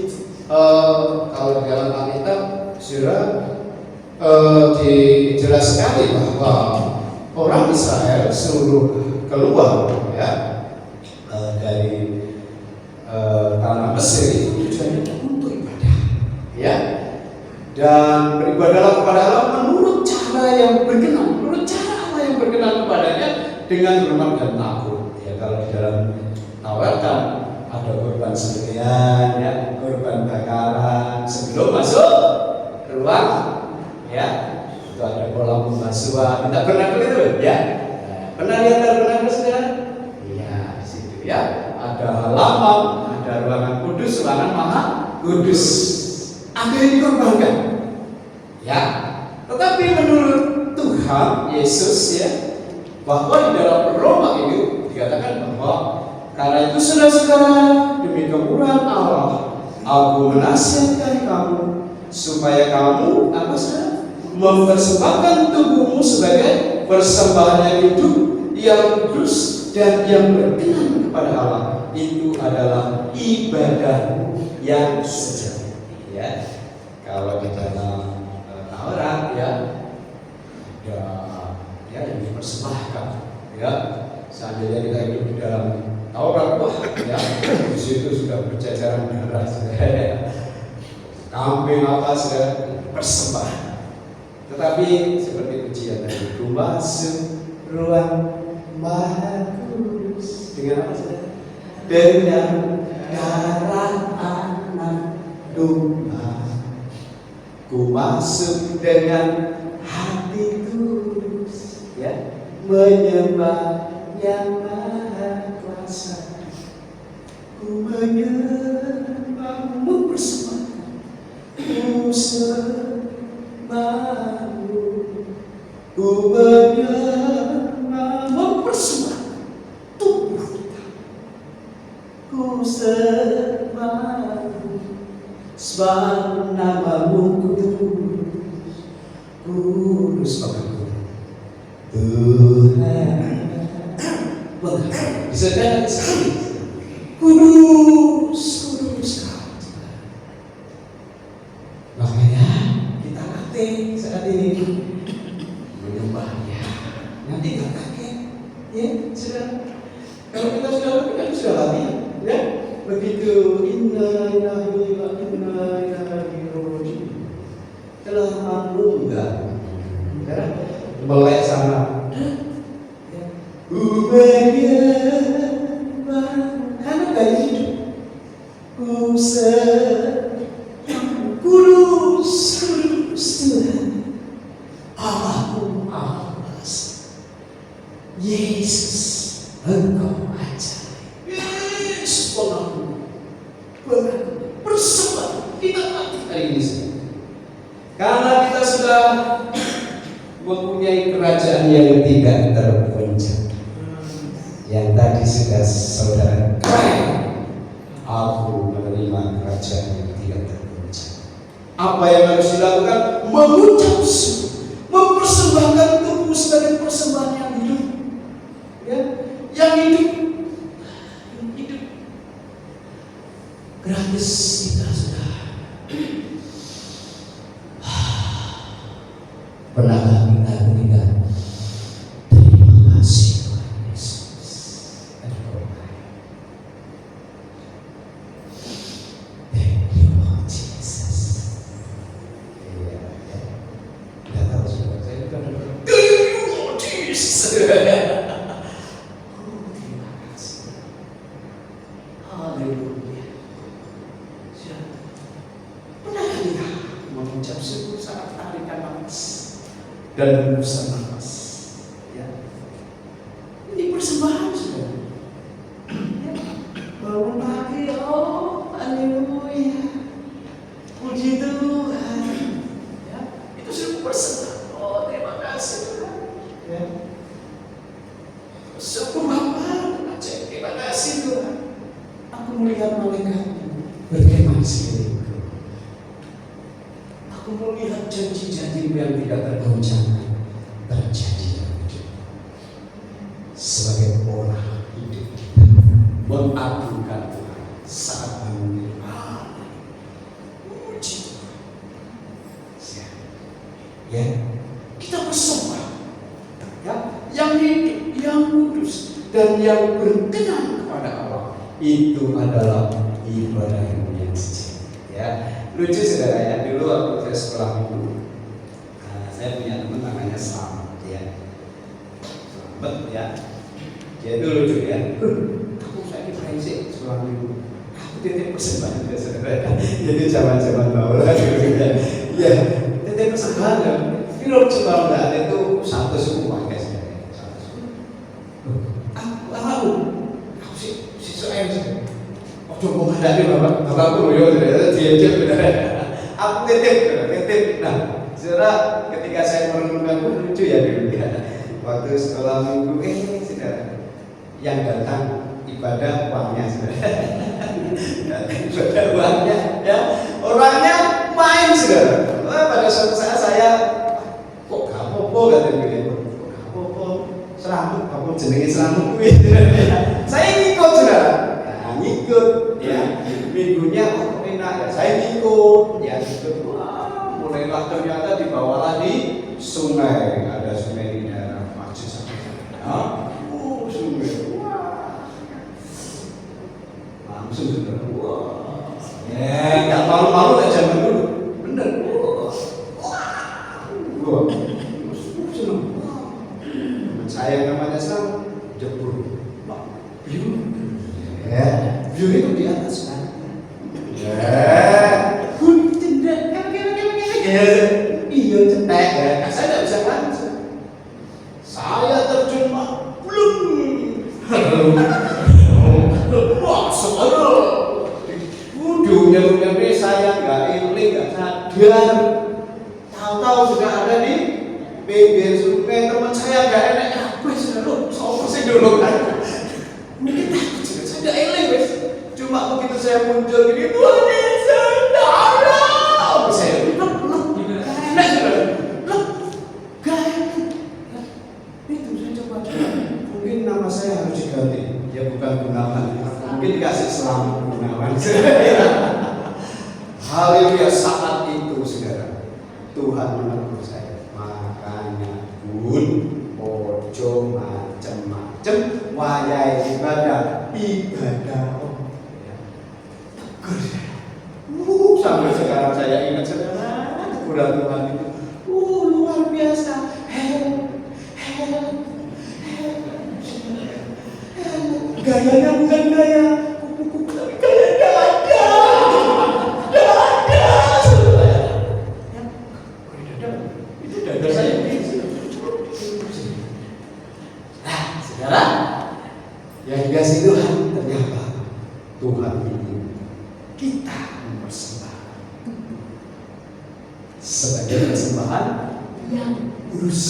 kalau di dalam Alkitab sudah dijelaskan bahwa orang Israel seluruh keluar ya dari tanah Mesir itu tujuannya untuk ibadah ya, dan beribadahlah kepada Allah menurut cara yang berkenan, menurut cara Allah yang berkenan kepadanya dengan hormat dan takut ya. Kalau di dalam Taurat kan ada korban sembelihan ya, korban bakaran sebelum masuk ruang ya, itu ada kolam pembasuhan. Tidak pernah keliru ya? Pernah lihat saudara? Iya, di situ ya. Ada halaman, ada ruangan kudus, ruangan maha kudus. Ada yang dikorbankan ya, tetapi menurut Tuhan Yesus ya, bahwa di dalam Roma ini dikatakan bahwa karena itu saudara-saudara, demi kemurahan Allah aku menasihatkan kamu supaya kamu apa saudara, mempersembahkan tubuhmu sebagai persembahan yang hidup, yang kudus dan yang berkenan kepada Allah. Itu adalah ibadahmu yang sejati ya. Kalau di dalam Taurat ya ada ya yang dipersembahkan ya. Seandainya kita hidup di dalam Taurat, wah ya di situ sudah berjajaran darah ya. Kambing apa sudah persembahan. Tetapi seperti pujian tadi, ku masuk ruang maha kudus dengan apa saudara? Dengan darah anak domba. Ku masuk dengan hati tulus ya, menyembah yang maha kuasa. Ku menyembah, mempersembahkan, ku sembahmu, ku menyembah, mempersembahkan tubuh kita. Ku sembahmu, sebab namamu kudus, kudus bagaimana Tuhan. Bisa dengar sekali, kudus, kudus kau. Makanya kita latih saat ini menyembahnya. Nanti nggak kaget, ya sudah. Kalau kita sudah latih, ya begitu inna lillahi wa inna ilaihi raji'un telah menunggang, ya melek sana. Karena gaya hidup kudus, kudus Tuhan Allahmu awas Yesus Persembahan kita hari ini. Karena kita sudah mempunyai kerajaan yang tidak tergoncang. Yang tadi sudah saudara klaim, aku menerima kerajaan yang tidak tergoncang. Apa yang harus dilakukan? Mengucap syukur, mempersembahkan tubuh sebagai persembahan yang hidup, ya, yang hidup, gratis kita sudah. Pernahkah kita mendengar terima kasih Tuhan Yesus? Thank you Lord Jesus. Iya, ya. Tidak tahu juga saya juga thank you Lord Jesus. Oh, terima kasih. Haleluya. Pernahkah kita mengucap syukur saat tarikan nafas dan hembusan nafas? Ya. Ini persembahan sudah. Ya. Bangun pagi, oh haleluya, puji Tuhan. Ya. Itu sudah persembahan. Oh terima kasih Tuhan. Ya. Syukur Bapa, terima kasih Tuhan. Aku melihat malaikat-Mu berkemah di sekelilingku. Aku melihat janji-janji yang tidak tergoncangkan terjadi dalam hidup. Sebagai orang hidup kita mengagungkan Tuhan saat memanggil Allah. Puji Tuhan. Ya, kita bersembah. Ya, yang hidup, yang kudus dan yang berkenan kepada Allah. Itu adalah ibadah yang sejati. Ya, lucu saudara ya, dulu waktu saya sekolah minggu, saya punya teman namanya Slamet ya. Slamet ya. Dia itu lucu ya. Aku sakit brengsek sekolah minggu. Aku titip persembahan ya saudara. Jadi zaman-zaman bawah dulu ya. Ya, titip persembahan. Film sekolah itu satu semua guys. Aku si soal coba menghadapi bapakku yo diajak benar. Aku titip. Nah, saudara ketika saya merenungkan lucu ya dulu ya. Waktu sekolah minggu saudara yang datang ibadah uangnya saudara. Ibadah uangnya ya. Orangnya main saudara. Pada suatu saat saya kok gak apa-apa katanya beliau. Kok gak apa-apa. Seramut, apa jenenge seramut kuwi. Saya ngikut saudara. Ngikut ya, minggunya kok enak ya, saya ngikut ya, ikut. Wah, mulailah ternyata dibawalah di sungai, ada sungai di daerah masjid sana. Sungai, wah, langsung sudah, wah, nggak malu-malu tak zaman dulu, bener, wah, seneng, saya namanya Sam, jebur, view itu di atas kan? Iya cetek ya. Saya tidak bisa lanjut. Saya terjun belum. Wah seru. Dunia saya nggak iling, nggak sadar. Tahu-tahu sudah ada di pinggir sungai, teman saya nggak enak. Apa sih lo? Sopo sih dulu kan? Mungkin takut juga. Saya nggak iling wes. Cuma begitu saya muncul gini, Tuhan Yesus, tolong! Saya enak sudah. Itu saya coba. Mungkin nama saya harus diganti. Ya bukan Gunawan. Mungkin dikasih Slamet Gunawan. Haleluya, saat itu saudara, Tuhan menegur saya. Makanya pun ojo macem-macem wayai ibadah. Sampai sekarang saya ingat saudara, teguran Tuhan itu luar biasa. Gayanya bukan gaya kupu-kupu, tapi gaya dada. Itu dada saya. Nah, saudara, yang dikasih Tuhan ternyata Tuhan ini kita mempersembahkan sebagai persembahan yang kudus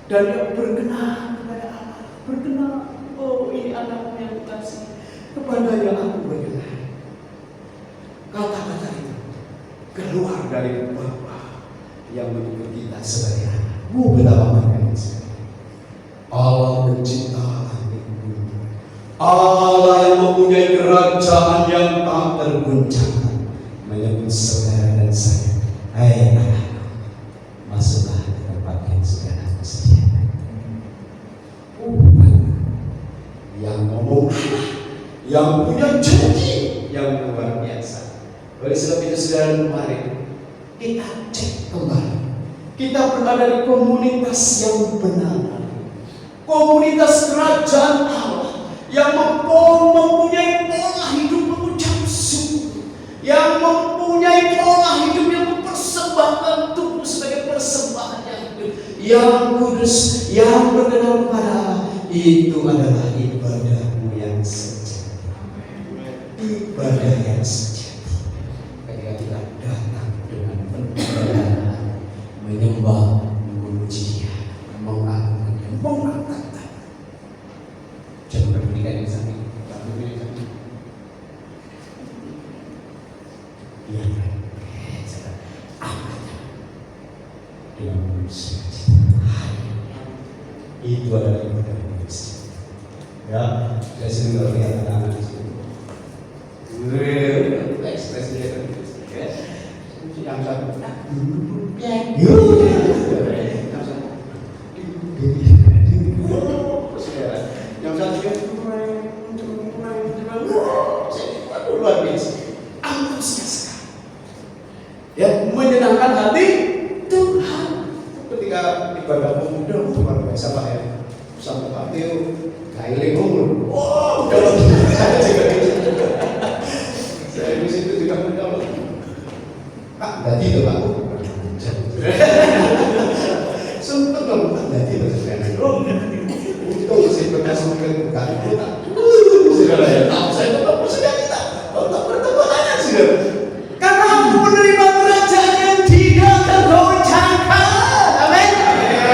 dan yang berkenan kepada Allah. Berkenan, oh ini anakmu yang kukasih, kepadanya aku berkenan. Kata-kata itu keluar dari Bapa yang menyebut kita sebagai anak. Betapa bangga sekali. Allah pencipta langit bumi, Allah yang mempunyai kerajaan yang tak tergoncangkan, menyebut saudara dan saya, hai anakku, masuklah ke tempat yang sudah aku sediakan. Yang ngomong, yang punya janji yang luar biasa. Oleh sebab itu saudara, kemarin kita cek kembali, kita berada di komunitas yang benar, komunitas kerajaan Allah yang mempunyai pola hidup mengucap syukur, yang mempunyai pola hidup yang mempersembahkan tubuh sebagai persembahan yang hidup, yang kudus, yang berkenan kepada Allah. Itu adalah ibadahmu yang sejati, ibadah yang sejati. Ketika kita datang dengan penuh menyembah, memuji Dia, mengagungkan Dia, mengangkat. Jangan berberikan yang sakit, jangan berberikan yang sakit. Iya, dengan manusia. Itu adalah ibadah manusia. Ya, saya sering kalau lihat anak-anak di sini. Ekspresi dia kan, yang satu, yang satu luar biasa, antusias sekali. Ya, menyenangkan hati Tuhan. Ketika ibadah pemuda luar biasa Pak ya, sampai Pak Tio kailing umur, wow, udah saya di situ juga menjawab, Pak, tadi itu Pak. Sempat dong, Pak, tadi itu sebenarnya. Itu masih bekas mungkin bukan kita. Saudara ya, tahu saya tetap bersedia kita. Kalau tak bertemu tanya saudara. Karena aku menerima kerajaan yang tidak tergoncangkan. Amin.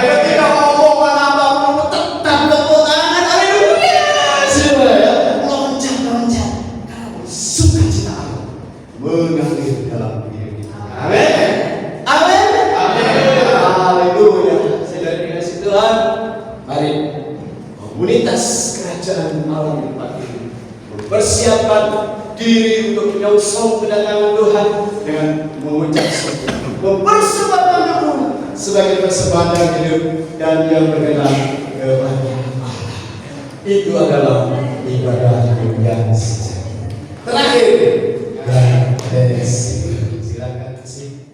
Ketika ngomong apa-apa tetap tepuk tangan. Haleluya. Saudara ya, loncat-loncat. Karena sukacita Allah mengalir dalam diri kita. Amin. Amin. Amin. Haleluya. Saudara dikasih Tuhan, mari komunitas kerajaan Allah di tempat ini mempersiapkan diri untuk menyongsong kedatangan Tuhan dengan mengucap syukur, mempersembahkan tubuh sebagai persembahan yang hidup dan yang berkenan kepada Allah. Itu adalah ibadah hidup yang sejati. Terakhir, dan silakan sih.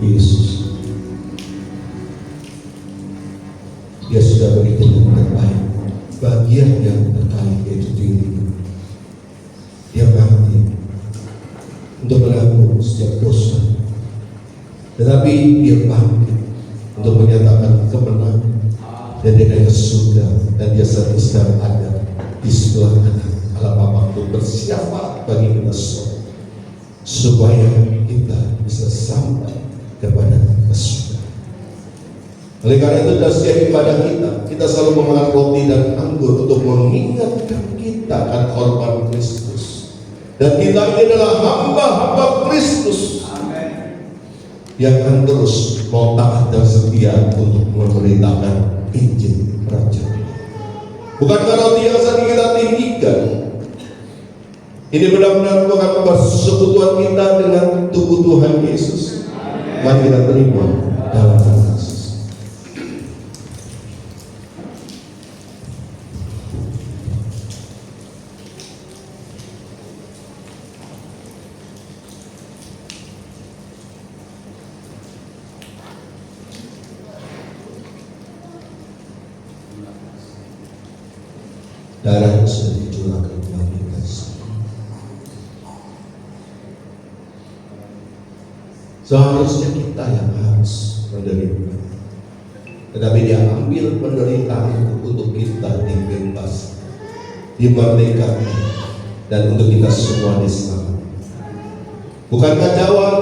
Yesus, Dia sudah berikan yang terbaik, bagian yang terbaik yaitu dirimu. Dia mati untuk menanggung setiap dosa, tetapi Dia bangkit untuk menyatakan kemenangan, dan dia naik ke surga, dan dia sedang ada di sebelah kanan Allah Bapa untuk bersiap bagi kita semua, supaya kita bisa sampai kepada surga. Oleh karena itu dalam setiap ibadah kita selalu memakan roti dan anggur untuk mengingatkan kita akan korban Kristus. Dan kita ini adalah hamba-hamba Kristus yang akan terus mau taat dan setia untuk memberitakan Injil Kerajaan. Bukankah roti yang saat kita tinggikan ini benar-benar bukan persekutuan kita dengan tubuh Tuhan Yesus? Mari kita terima dalam nama Yesus. Darah yang sudah dicurahkan bagi kita semua. Seharusnya kita yang harus menderita, tetapi dia ambil penderitaan untuk kita dibebas, dimerdekakan, dan untuk kita semua diselamatkan. Bukankah cawan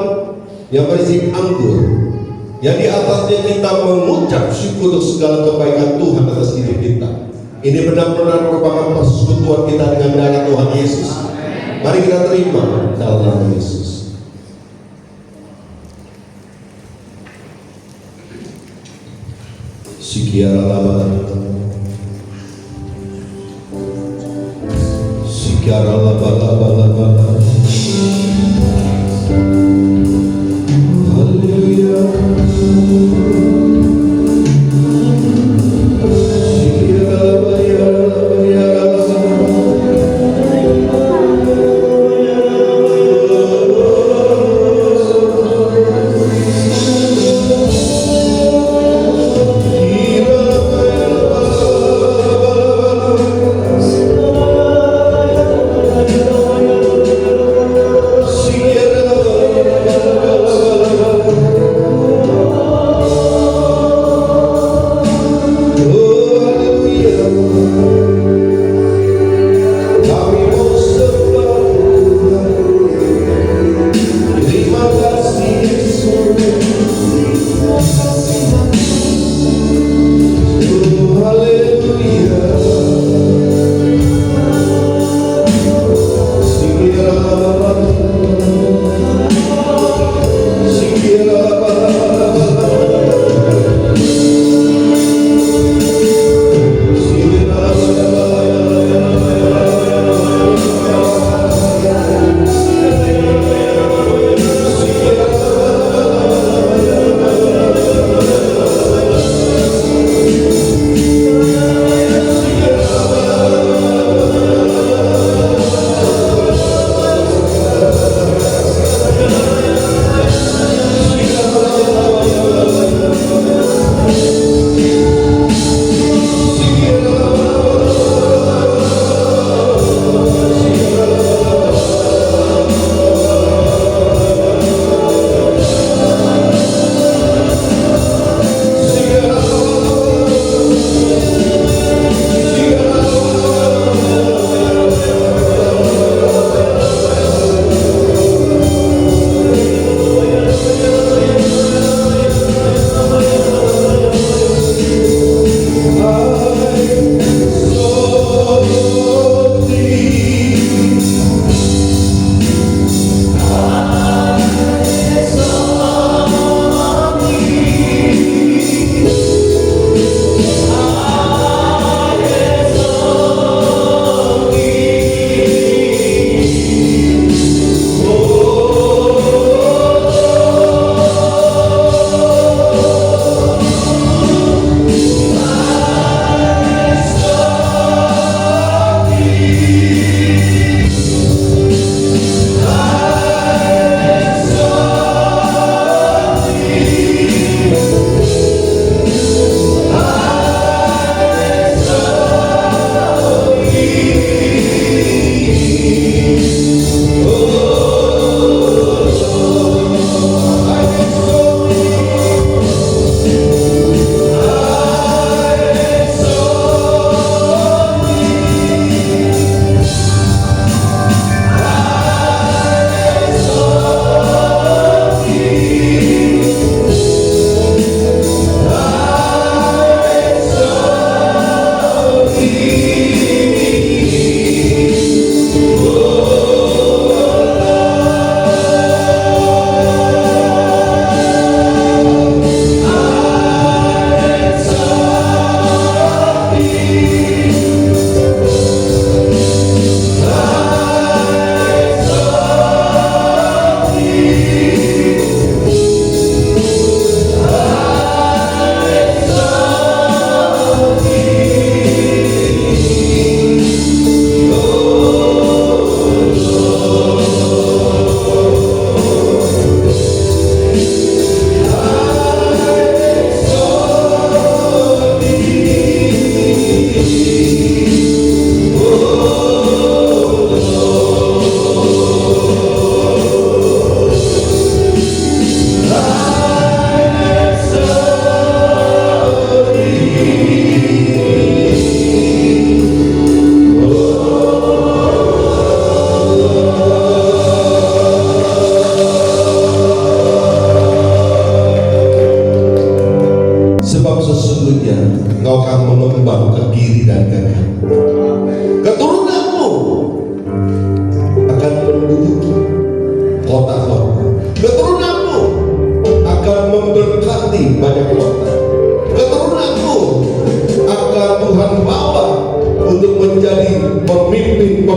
yang berisi anggur yang di atasnya kita mengucap syukur untuk segala kebaikan Tuhan atas hidup kita? Ini benar-benar merupakan persekutuan kita dengan darah Tuhan Yesus. Mari kita terima dalam nama Yesus. Sikiara laba, sikiara laba. Haleluya.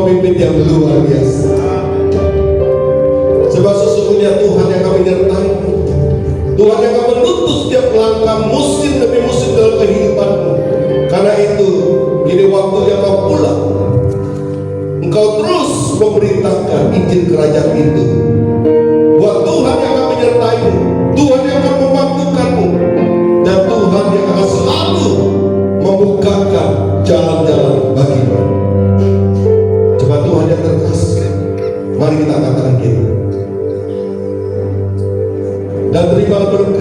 pemimpin yang luar biasa. Sebab sesungguhnya Tuhan yang akan menyertai-Mu, Tuhan yang akan menuntut setiap langkah musim demi musim dalam kehidupanmu. Karena itu, ini waktunya kau pulang. Engkau terus memberitakan Injil kerajaan itu. Buat Tuhan yang akan menyertai-Mu, Tuhan yang akan memampukanmu, dan Tuhan yang akan selalu membukakan jalan-jalan bagimu. Coba Tuhan yang terkasih, mari kita katakan gitu. Dan terimalah berkat